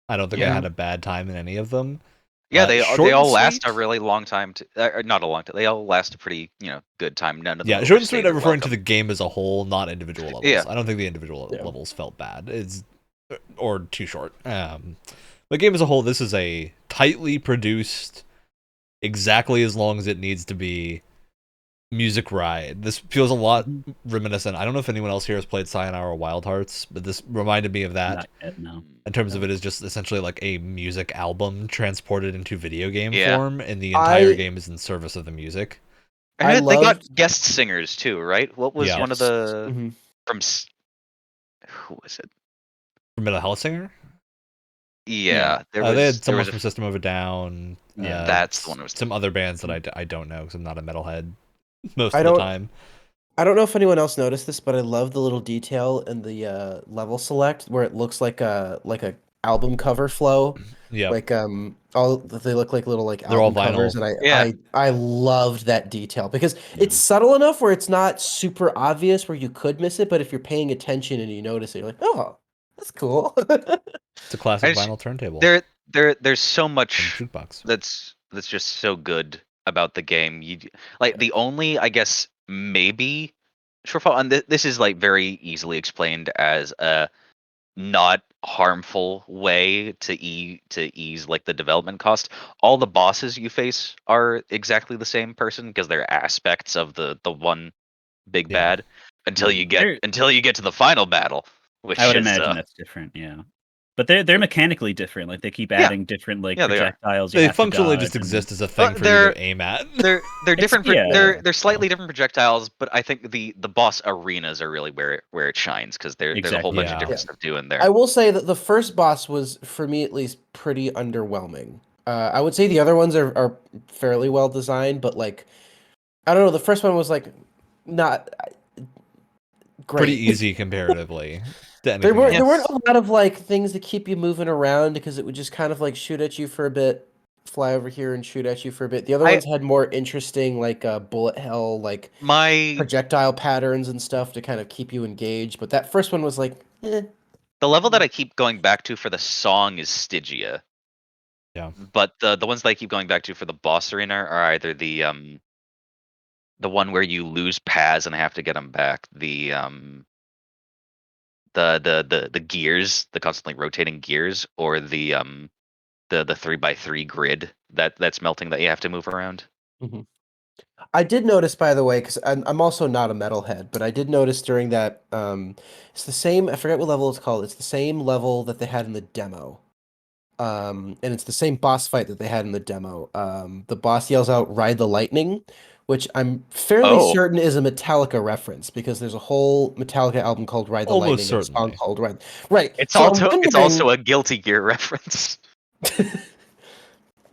S1: I don't think I
S5: Yeah.
S1: had a bad time in any of them.
S5: Yeah, they
S1: Short and
S5: all last a
S1: sweet.
S5: really long time. Not a long time. They all last a pretty good time. None of them
S1: Yeah, short and sweet.
S5: overstay
S1: I'm
S5: their
S1: referring to
S5: welcome.
S1: the game as a whole, not individual levels.
S5: Yeah.
S1: I don't think the individual
S4: Yeah.
S1: levels felt bad. It's or too short. But game as a whole, this is a tightly produced, exactly as long as it needs to be music ride. This feels a lot reminiscent. I don't know if anyone else here has played Sayonara Wild Hearts, but this reminded me of that.
S2: Not yet, no.
S1: In terms of it is just essentially like a music album transported into video game
S5: Yeah.
S1: form, and the entire
S4: I
S1: game is in service of the music.
S4: I
S5: And they got
S4: loved.
S5: guest singers too, right? What was
S1: Yeah.
S5: one of
S2: Yes.
S5: the
S4: Mhm.
S5: from who was it?
S1: Metal Hellsinger?
S5: Yeah,
S1: They had someone from System of a Down.
S2: Yeah.
S5: That's the one I was
S1: some
S5: thinking.
S1: other bands that I don't know because I'm not a metalhead most
S4: I
S1: of the
S4: don't.
S1: time.
S4: I don't know if anyone else noticed this, but I love the little detail in the level select where it looks like a album cover flow.
S1: Yeah,
S4: Like all they look like little like
S1: They're all
S4: album covers,
S1: vinyl.
S4: and
S5: Yeah.
S4: I loved that detail because it's subtle enough where it's not super obvious where you could miss it, but if you're paying attention and you notice it, you're like, oh, that's cool.
S1: It's a classic
S5: I just-
S1: vinyl turntable
S5: There's so
S1: and
S5: much
S1: jukebox.
S5: that's just so good about the game. Like the only I guess maybe shortfall, and this is like very easily explained as a not harmful way to ease like the development cost. All the bosses you face are exactly the same person because they're aspects of the one big
S1: Yeah.
S5: bad until you get
S2: They're-
S5: to the final battle, which
S2: I would
S5: is
S2: imagine that's different, yeah. But they're mechanically different. Like they keep adding different like
S5: Yeah, they are.
S2: projectiles. You
S1: They
S2: have to
S1: functionally just
S2: dodge and-
S1: exist as a thing for you
S5: they're
S1: to aim at.
S5: they're different.
S2: yeah.
S5: They're slightly different projectiles, but I think the boss arenas are really where it shines because there's a whole
S2: Exactly,
S5: bunch
S1: yeah.
S5: of different
S4: Yeah.
S5: stuff doing
S4: I
S5: there.
S4: will say that the first boss was, for me at least, pretty underwhelming. I would say the other ones are fairly well designed, but like, I don't know, the first one was like not great.
S1: Pretty easy comparatively to anything
S4: There weren't
S1: else.
S4: a lot of like things to keep you moving around because it would just kind of like shoot at you for a bit, fly over here and shoot at you for a bit. The other ones had more interesting like bullet hell like
S5: My
S4: projectile patterns and stuff to kind of keep you engaged. But that first one was like, eh.
S5: the level that I keep going back to for the song is Stygia.
S1: Yeah.
S5: But the ones that I keep going back to for the boss arena are either the one where you lose Paz and have to get them back. The gears, the constantly rotating gears, or the 3x3 grid that's melting that you have to move around.
S4: I did notice, by the way, because I'm also not a metalhead, but I did notice during that it's the same. I forget what level it's called. It's the same level that they had in the demo. and it's the same boss fight that they had in the demo. The boss yells out "Ride the Lightning," which I'm fairly
S5: Oh.
S4: certain is a Metallica reference because there's a whole Metallica album called "Ride the
S1: Almost
S4: Lightning" and a song
S1: certainly.
S4: called "Ride." Right.
S5: It's
S4: so I'm
S5: it's
S4: wondering-
S5: also a Guilty Gear reference.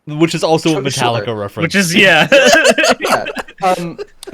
S1: Which is also a Metallica
S4: Sure.
S1: reference.
S2: Which is yeah.
S4: yeah.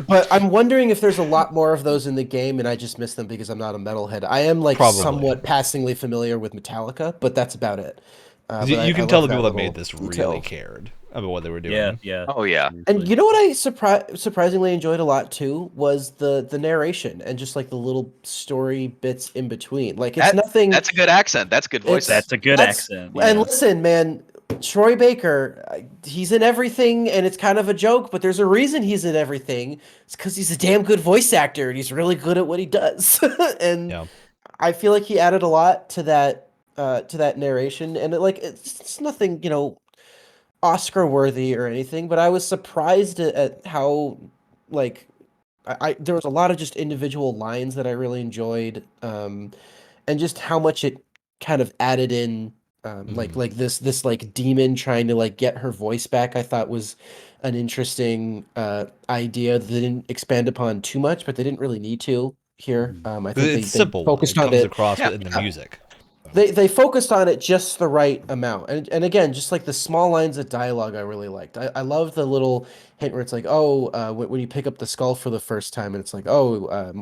S4: But I'm wondering if there's a lot more of those in the game, and I just miss them because I'm not a metalhead. I am like
S1: Probably.
S4: somewhat passingly familiar with Metallica, but that's about it. But
S1: You can
S4: I
S1: tell
S4: love
S1: the people that
S4: little
S1: made this
S4: detail.
S1: really cared about what they were doing.
S2: Yeah, yeah.
S5: Oh yeah.
S4: And you know what I surprisingly enjoyed a lot too was the narration and just like the little story bits in between. Like it's nothing.
S5: That's a good accent. That's good voice.
S2: That's a good accent.
S4: And
S2: yeah.
S4: listen, man, Troy Baker, he's in everything, and it's kind of a joke, but there's a reason he's in everything. It's because he's a damn good voice actor, and he's really good at what he does. And
S1: Yeah.
S4: I feel like he added a lot to that narration, and it's nothing, Oscar worthy or anything, but I was surprised at how like there was a lot of just individual lines that I really enjoyed, and just how much it kind of added in, like this like demon trying to like get her voice back. I thought was an interesting idea that they didn't expand upon too much, but they didn't really need to here. I think
S1: It's simple.
S4: they focused
S1: it
S4: on
S1: comes
S4: it.
S1: across
S5: Yeah.
S1: in the music.
S4: They focused on it just the right amount, and again, just like the small lines of dialogue, I really liked. I love the little hint where it's like, when you pick up the skull for the first time, and it's like,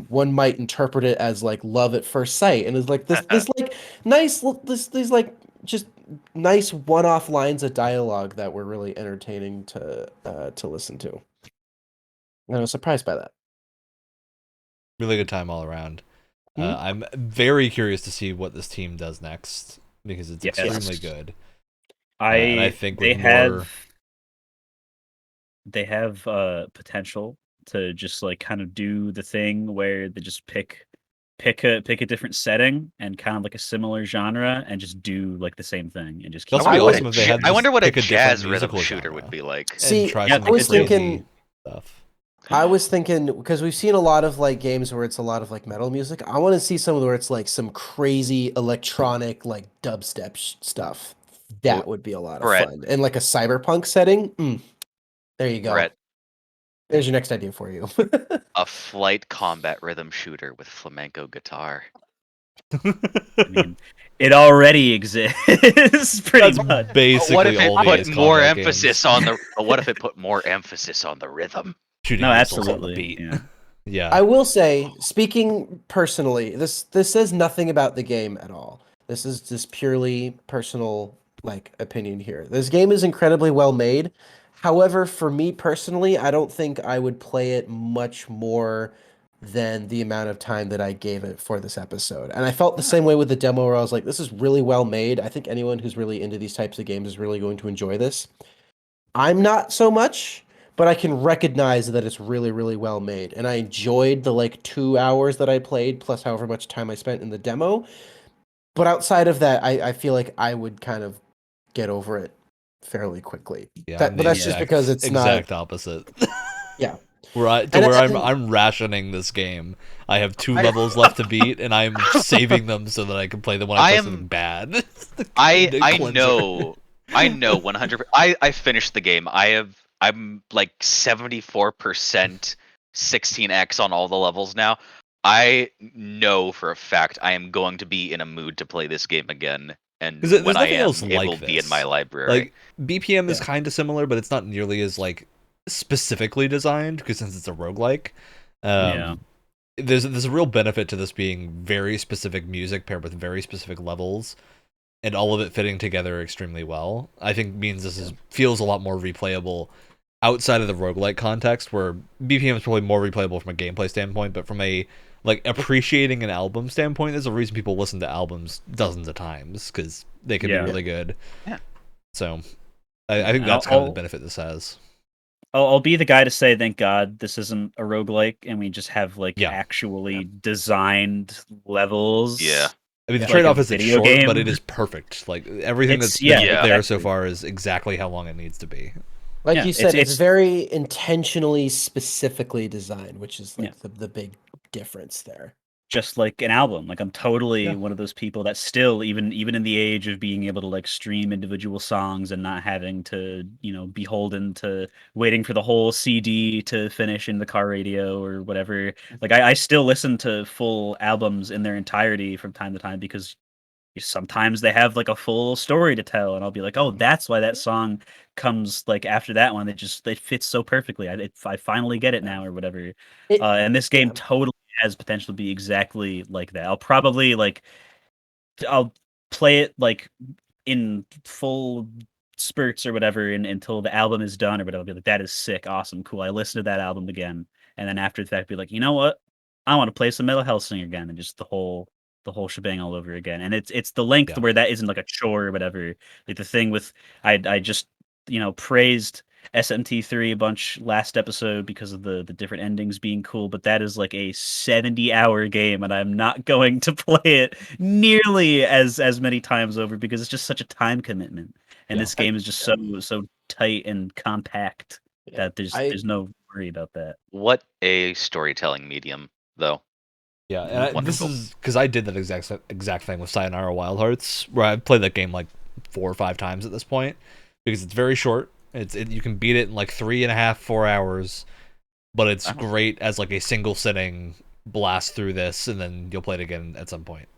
S4: one might interpret it as like love at first sight, and it's like this like nice these like just nice one-off lines of dialogue that were really entertaining to listen to. And I was surprised by that.
S1: Really good time all around.
S4: Mhm.
S1: I'm very curious to see what this team does next because it's
S2: Yes.
S1: extremely good. And I think
S2: they
S1: with
S2: have potential to just like kind of do the thing where they just pick a different setting and kind of like a similar genre and just do like the same thing and just keep
S1: That's pretty
S2: going.
S1: awesome if they had
S5: I wonder
S1: just
S5: what a
S1: pick different
S5: jazz rhythm
S1: musical
S5: shooter
S1: genre
S5: would be like.
S1: and
S4: See,
S1: try
S2: yeah,
S1: some
S2: I was
S1: crazy
S4: thinking-
S1: stuff.
S4: I was thinking, because we've seen a lot of like games where it's a lot of like metal music. I want to see some where it's like some crazy electronic like dubstep stuff. That would be a lot of
S5: Brett.
S4: fun. And like a cyberpunk setting. There you go.
S5: Brett,
S4: There's your next idea for you.
S5: a flight combat rhythm shooter with flamenco guitar.
S2: I mean, it already exists pretty
S1: That's
S2: much.
S1: basically
S5: What if it
S1: all the
S5: put
S1: Ace
S5: more
S1: Combat
S5: emphasis
S1: games.
S5: on the? What if it put more emphasis on the rhythm?
S1: Shooting
S2: No,
S1: missiles on the
S2: absolutely.
S1: beat.
S2: Yeah.
S1: Yeah.
S4: I will say, speaking personally, this says nothing about the game at all. This is just purely personal like opinion here. This game is incredibly well made. However, for me personally, I don't think I would play it much more than the amount of time that I gave it for this episode. And I felt the same way with the demo where I was like, this is really well made. I think anyone who's really into these types of games is really going to enjoy this. I'm not so much, but I can recognize that it's really, really well made. And I enjoyed the like 2 hours that I played, plus however much time I spent in the demo. But outside of that, I feel like I would kind of get over it fairly quickly.
S1: Yeah,
S4: But
S1: I'm the
S4: that's just because it's not.
S1: exact opposite.
S4: Yeah.
S1: I'm rationing this game. I have 2 levels left to beat, and I'm saving them so that I can play them when I play something bad.
S5: I
S1: Cleanser.
S5: know 100%. I finished the game. I'm like 74% 16x on all the levels now. I know for a fact I am going to be in a mood to play this game again, and
S1: 'Cause there's
S5: when I
S1: nothing
S5: am,
S1: else
S5: it
S1: like
S5: will be in
S1: this.
S5: my library.
S1: Like BPM is
S4: Yeah.
S1: kind of similar, but it's not nearly as like specifically designed because since it's a roguelike.
S2: Yeah.
S1: There's a real benefit to this being very specific music paired with very specific levels, and all of it fitting together extremely well. I think means this feels a lot more replayable outside of the roguelike context, where BPM is probably more replayable from a gameplay standpoint, but from a like appreciating an album standpoint, there's a reason people listen to albums dozens of times because they can
S2: Yeah.
S1: be really good.
S5: Yeah.
S1: So I think that's kind of the benefit this has.
S2: I'll be the guy to say, thank God this isn't a roguelike and we just have like
S1: Yeah.
S2: actually designed levels.
S5: Yeah.
S1: I mean, the
S2: Like
S1: trade-off
S2: a
S1: is it's
S2: video
S1: short, but
S2: game.
S1: it is perfect. Like everything
S2: It's-
S1: that's
S2: yeah,
S1: been
S5: yeah.
S1: there so
S2: exactly.
S1: far is exactly how long it needs to be.
S4: Like
S2: Yeah,
S4: you said, it's
S2: it's-
S4: very intentionally, specifically designed, which is like
S2: Yeah.
S4: the big difference there.
S2: just like an album. Like I'm totally
S1: Yeah.
S2: one of those people that still, even in the age of being able to like stream individual songs and not having to, beholden to waiting for the whole CD to finish in the car radio or whatever. Like I still listen to full albums in their entirety from time to time because sometimes they have like a full story to tell, and I'll be like, oh, that's why that song comes like after that one. It fits so perfectly. I finally get it now or whatever.
S4: It-
S2: And this game
S4: yeah.
S2: totally has potential to be exactly like that. I'll probably I'll play it like in full spurts or whatever until the album is done or whatever. I'll be like, that is sick, awesome, cool. I listened to that album again, and then after the fact, be like, you know what? I want to play some Metal Hellsinger again, and just the whole shebang all over again. And it's the length
S1: Yeah.
S2: where that isn't like a chore or whatever. Like the thing with I just praised SMT3 a bunch last episode because of the different endings being cool, but that is like a 70-hour game, and I'm not going to play it nearly as many times over because it's just such a time commitment. And
S1: Yeah.
S2: this game is just so tight and compact that there's no worry about that.
S5: What a storytelling medium, though.
S1: Yeah, and this
S5: Wonderful.
S1: is because I did that exact thing with Sayonara Wild Hearts, where I played that game like 4 or 5 times at this point because it's very short. You can beat it in like 3.5, 4 hours, but it's great as like a single sitting blast through this, and then you'll play it again at some point.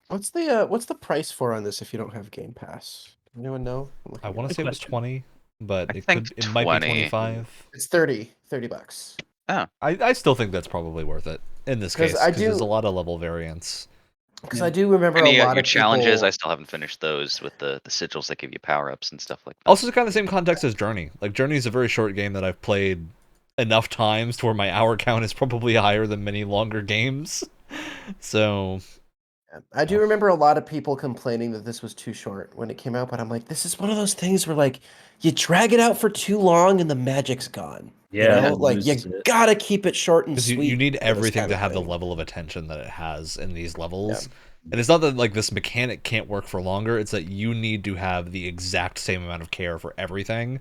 S4: What's the price for on this if you don't have Game Pass? Anyone know?
S1: I want to
S2: Good
S1: say it was
S2: question.
S1: 20, but
S5: I
S1: it
S5: think
S1: might be
S5: 20.
S1: 25.
S4: It's $30 bucks.
S1: I still think that's probably worth it in this
S4: 'Cause
S1: case
S4: I
S1: because there's
S4: do-
S1: a lot of level variance.
S4: Because I do remember
S5: And
S4: a
S5: you got
S4: lot
S5: your
S4: of
S5: challenges.
S4: people.
S5: I still haven't finished those with the sigils that give you power ups and stuff like that.
S1: Also, it's kind of the same context as Journey. Like Journey is a very short game that I've played enough times to where my hour count is probably higher than many longer games. So
S4: I do remember a lot of people complaining that this was too short when it came out, but I'm like, this is one of those things where like you drag it out for too long and the magic's gone.
S2: Yeah, it
S4: Like you
S2: loses it.
S4: gotta keep it short and
S1: because
S4: sweet.
S1: you need
S4: for this
S1: everything
S4: kind
S1: to
S4: of
S1: have the
S4: thing.
S1: level of attention that it has in these levels. And it's not that like this mechanic can't work for longer, it's that you need to have the exact same amount of care for everything,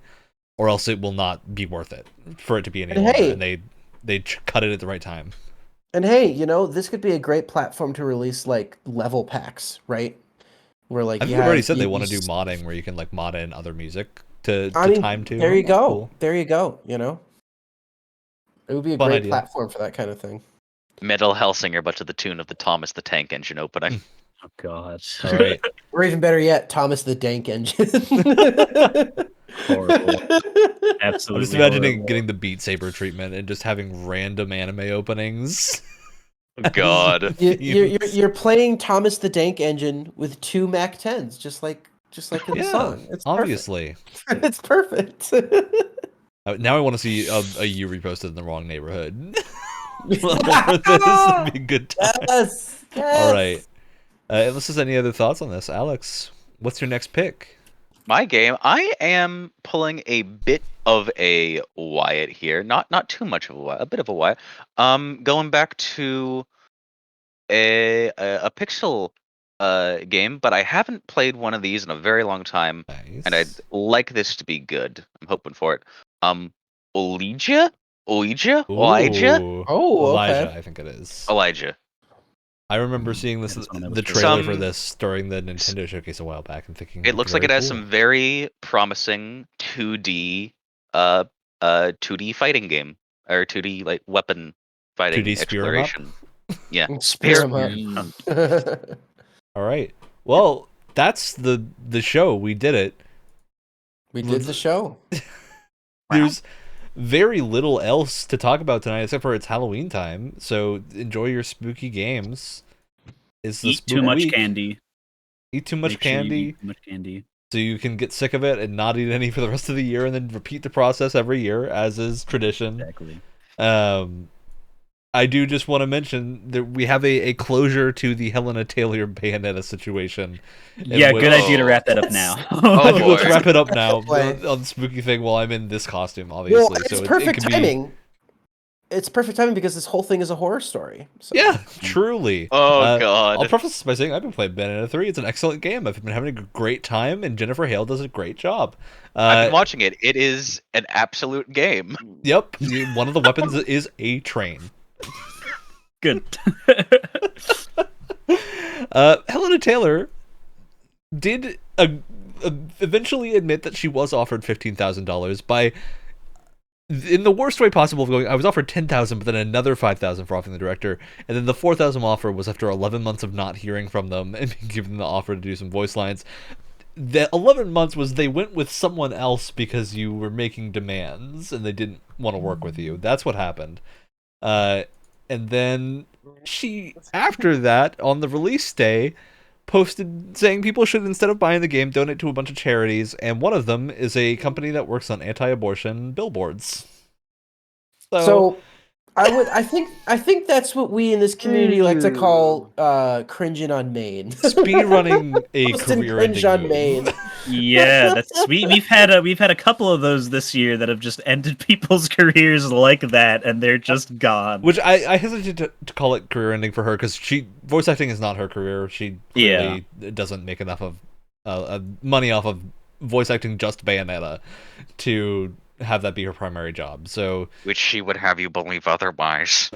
S1: or else it will not be worth it for it to be any
S4: And
S1: longer.
S4: hey-
S1: And they cut it at the right time.
S4: And hey, this could be a great platform to release like level packs, right? Where like
S1: I think
S4: you
S1: they've already
S4: have-
S1: said they
S4: you-
S1: want to
S4: you
S1: do modding where you can like mod in other music to
S4: I mean,
S1: time to.
S4: there you go.
S1: Cool.
S4: There you go. It would be a
S1: Fun
S4: great
S1: idea.
S4: platform for that kind of thing.
S5: Metal Hellsinger, but to the tune of the Thomas the Tank Engine opening.
S2: Oh god.
S1: All right.
S4: Or even better yet, Thomas the Dank Engine.
S2: Horrible.
S1: I'm
S2: Absolutely.
S1: just imagining
S2: horrible.
S1: getting the Beat Saber treatment and just having random anime openings.
S5: God.
S4: You're playing Thomas the Dank Engine with 2 Mac 10s, just like in the
S1: Yeah,
S4: song. It's
S1: obviously.
S4: perfect. It's perfect.
S1: Now I want to see a you reposted in the wrong neighborhood. This would be a good time.
S4: Yes.
S1: All right. Unless there's any other thoughts on this, Alex, what's your next pick?
S5: My game, I am pulling a bit of a Wyatt here. Not too much of a Wyatt, a bit of a Wyatt. Going back to a pixel game, but I haven't played one of these in a very long time,
S1: Nice.
S5: and I'd like this to be good. I'm hoping for it. Elijah? Elijah?
S1: Ooh,
S4: Oh,
S1: Elijah,
S4: okay.
S1: I think it is.
S5: Elijah.
S1: I remember seeing this
S2: that's one that
S1: the
S2: was
S1: trailer for
S5: Some-
S1: this during the Nintendo showcase a while back and thinking
S5: It looks like it
S1: very
S5: has
S1: cool.
S5: some very promising 2D 2D fighting game or 2D like weapon fighting
S1: 2D spear 'em up?
S5: exploration. Yeah.
S4: Spear 'em up.
S1: All right. Well, that's the show. We did it.
S4: We did the show.
S1: There's very little else to talk about tonight except for it's Halloween time. So enjoy your spooky games. It's the
S2: Eat too
S1: spook
S2: much
S1: week.
S2: candy.
S1: Eat too much
S2: Make sure you
S1: candy
S2: eat too much candy.
S1: so you can get sick of it and not eat any for the rest of the year and then repeat the process every year as is tradition.
S2: Exactly.
S1: I do just want to mention that we have a closure to the Helena Taylor Bayonetta situation.
S2: Yeah,
S1: which-
S2: good idea to wrap that up now.
S1: I think let's
S5: boy.
S1: wrap it up now
S4: Play.
S1: on the spooky thing while I'm in this costume, obviously.
S4: Well, it's
S1: so
S4: perfect
S1: can
S4: timing. It's perfect timing because this whole thing is a horror story. So.
S1: Yeah, truly.
S5: Oh god.
S1: I'll preface this by saying I've been playing Bayonetta 3. It's an excellent game. I've been having a great time, and Jennifer Hale does a great job.
S5: I've been watching it. It is an absolute game.
S1: Yep, one of the weapons is a train.
S2: Good.
S1: Helena Taylor did eventually admit that she was offered $15,000 by, in the worst way possible, going, I was offered $10,000, but then another $5,000 for offering the director, and then the $4,000 offer was after 11 months of not hearing from them and being given the offer to do some voice lines. The 11 months was they went with someone else because you were making demands and they didn't want to work with you. That's what happened. And then she, after that, on the release day, posted saying people should, instead of buying the game, donate to a bunch of charities, and one of them is a company that works on anti-abortion billboards.
S4: So I think that's what we in this community like to call cringing on Maine.
S1: Speedrunning a
S4: Posting
S1: career-ending
S4: cringe on
S1: move.
S4: Maine.
S2: Yeah, that's we've had a couple of those this year that have just ended people's careers like that, and they're just gone.
S1: Which I hesitate to call it career-ending for her, because voice acting is not her career. She clearly doesn't make enough of money off of voice acting just Bayonetta to have that be her primary job. So,
S5: Which she would have you believe otherwise.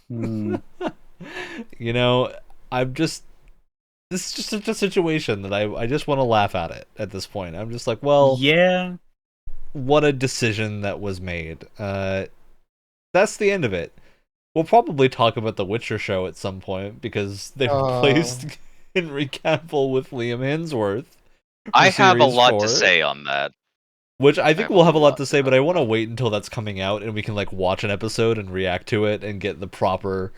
S2: Hmm.
S1: you know, this is just such a situation that I just want to laugh at it at this point. I'm just like, well,
S2: Yeah.
S1: what a decision that was made. That's the end of it. We'll probably talk about the Witcher show at some point, because they replaced Henry Cavill with Liam Hemsworth.
S5: I have a
S1: Series
S5: lot
S1: 4.
S5: to say on that.
S1: Which I think
S5: have
S1: we'll
S5: a
S1: have a lot
S5: lot
S1: to
S5: to
S1: say, but
S5: talk
S1: I want to
S5: about.
S1: wait until that's coming out and we can like watch an episode and react to it and get the proper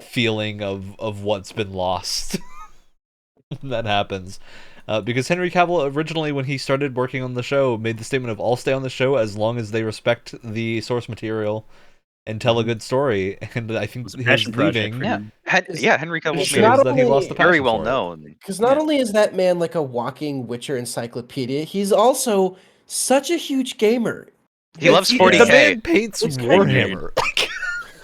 S1: feeling of what's been lost when that happens. Because Henry Cavill originally, when he started working on the show, made the statement of, I'll stay on the show as long as they respect the source material and tell a good story. And I think
S2: It's a
S1: his
S2: passion project
S1: leaving
S2: for him.
S5: Henry Cavill's
S1: shows
S5: made
S1: that he lost the
S5: very
S1: passion
S5: well
S1: for it.
S5: known.
S4: Because not only is that man like a walking Witcher encyclopedia, he's also such a huge gamer.
S5: He loves
S1: The
S5: 40K.
S1: man paints
S4: It's
S1: Warhammer.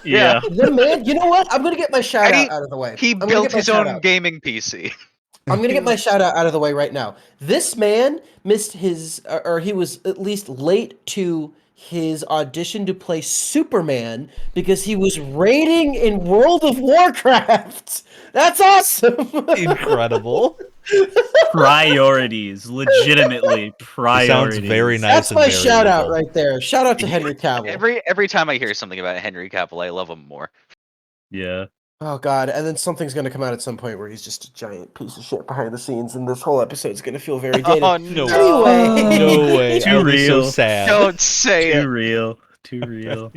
S2: Yeah.
S4: The man, you know what? I'm gonna get my shout out of the way.
S5: He
S4: I'm gonna
S5: built
S4: get my
S5: his
S4: shout
S5: own
S4: out.
S5: gaming PC.
S4: I'm gonna get my shout out of the way right now. This man missed his, or he was at least late to his audition to play Superman because he was raiding in World of Warcraft. That's awesome.
S1: Incredible.
S2: Priorities, legitimately priorities.
S1: Sounds very nice.
S4: That's
S1: and
S4: my
S1: very
S4: shout out
S1: evil.
S4: right there. Shout out to Henry Cavill.
S5: Every time I hear something about Henry Cavill, I love him more.
S2: Yeah.
S4: Oh god, and then something's gonna come out at some point where he's just a giant piece of shit behind the scenes, and this whole episode's gonna feel very dated.
S5: Oh
S1: No
S5: no!
S4: Anyway.
S1: No way.
S2: Too
S1: I'll be so
S2: real.
S1: sad.
S5: Don't say
S2: Too
S5: it.
S2: real. Too real.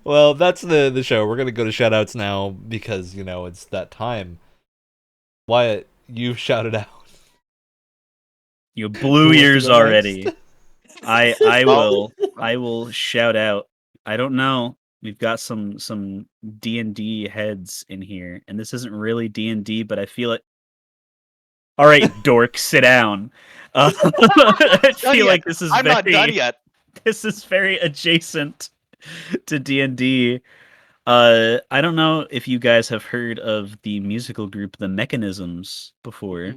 S1: Well, that's the show. We're gonna go to shoutouts now because it's that time. Wyatt, you've shouted out.
S2: You blew
S1: wants to
S2: ears
S1: go
S2: already.
S1: next?
S2: I will shout out. I don't know. We've got some D&D heads in here, and this isn't really D&D, but I feel it. All right, dork, sit down. I feel like this is
S5: I'm not done yet.
S2: This is very adjacent to D&D. I don't know if you guys have heard of the musical group The Mechanisms before.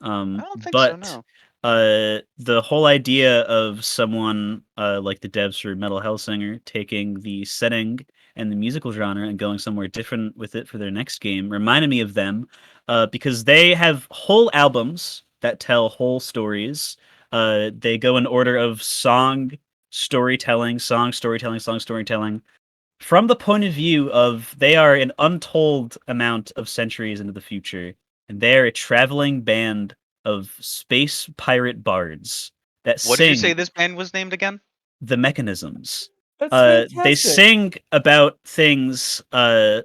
S5: I don't think
S2: but
S5: so. No.
S2: the whole idea of someone like the devs for Metal Hellsinger taking the setting and the musical genre and going somewhere different with it for their next game reminded me of them because they have whole albums that tell whole stories. They go in order of song storytelling from the point of view of they are an untold amount of centuries into the future, and they're a traveling band of space pirate bards that
S5: What
S2: sing
S5: did you say this band was named again?
S2: The Mechanisms.
S4: That's
S2: They
S4: fantastic.
S2: sing about things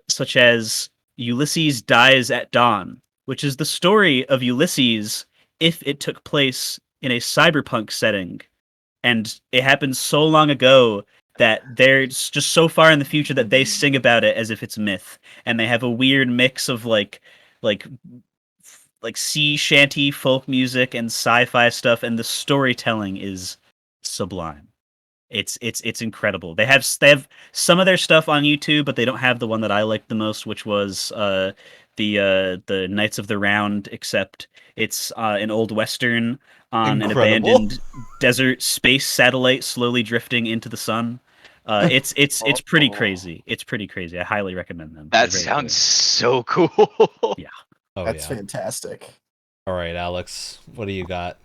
S2: such as Ulysses dies at dawn, which is the story of Ulysses if it took place in a cyberpunk setting. And it happened so long ago that they're just so far in the future that they sing about it as if it's myth. And they have a weird mix of like sea shanty folk music and sci-fi stuff, and the storytelling is sublime. It's incredible. They have some of their stuff on YouTube, but they don't have the one that I liked the most, which was the Knights of the Round, except it's an old western on an
S1: Incredible.
S2: abandoned desert space satellite slowly drifting into the sun. It's pretty crazy. It's pretty crazy. I highly recommend them.
S5: That
S2: They're very
S5: sounds so cool.
S2: Yeah.
S1: Oh,
S4: That's
S1: yeah.
S4: fantastic.
S1: All right, Alex, what do you got?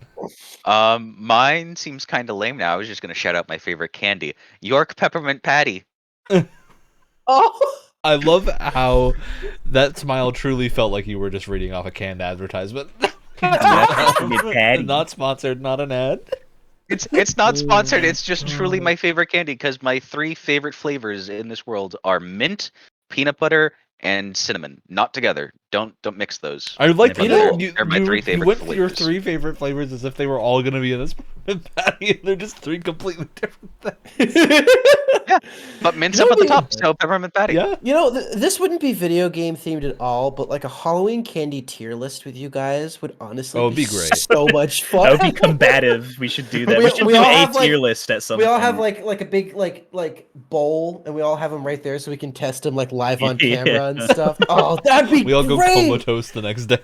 S5: Mine seems kind of lame now. I was just gonna shout out my favorite candy, York peppermint patty.
S4: Oh,
S1: I love how that smile truly felt like you were just reading off a canned advertisement.
S2: Patty.
S1: Not sponsored, not an ad.
S5: It's not sponsored. It's just truly my favorite candy because my 3 favorite flavors in this world are mint, peanut butter, and cinnamon. Not together. Don't mix those.
S1: I like
S5: But
S1: that
S5: they're my 3
S1: you
S5: favorite
S1: went through your
S5: flavors.
S1: 3 favorite flavors as if they were all gonna be in this patty, and they're just 3 completely different things.
S5: But mint's up at the top, so peppermint patty.
S1: Yeah.
S4: you know, this wouldn't be video game themed at all, but like a Halloween candy tier list with you guys would honestly
S1: Oh, it'd be great.
S4: so much fun.
S2: That would be combative. We should do that.
S4: We-
S2: We should
S4: we
S2: do
S4: all
S2: a
S4: have,
S2: tier
S4: like-
S2: list at some
S4: We all
S2: point.
S4: have like a big like bowl, and we all have them right there, so we can test them like live on
S2: Yeah.
S4: camera and stuff. Oh, that'd be
S1: We all go
S4: great.
S1: comatose the next day.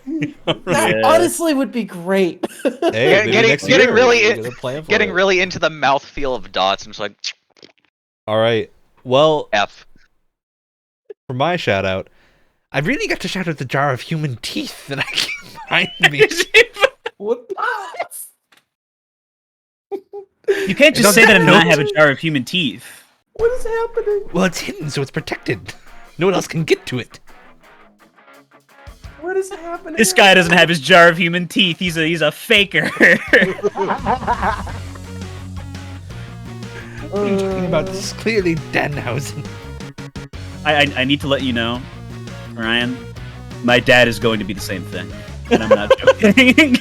S4: That
S2: Yeah.
S4: honestly would be great.
S1: Hey, maybe next
S5: getting
S1: year,
S5: really
S1: we
S5: in-
S1: get a plan for
S5: Getting
S1: it.
S5: really into the mouthfeel of dots. I'm just like
S1: All right. Well,
S5: F.
S1: for my shout out, I really got to shout out the jar of human teeth that I keep behind me.
S4: What?
S2: You can't just say that and not have a jar of human teeth.
S4: What is happening?
S1: Well, it's hidden, so it's protected. No one else can get to it.
S4: What is happening?
S2: This guy doesn't have his jar of human teeth. He's a faker.
S1: What are you talking about? This is clearly Danhausen.
S2: I need to let you know, Ryan. My dad is going to be the same thing, and I'm not joking.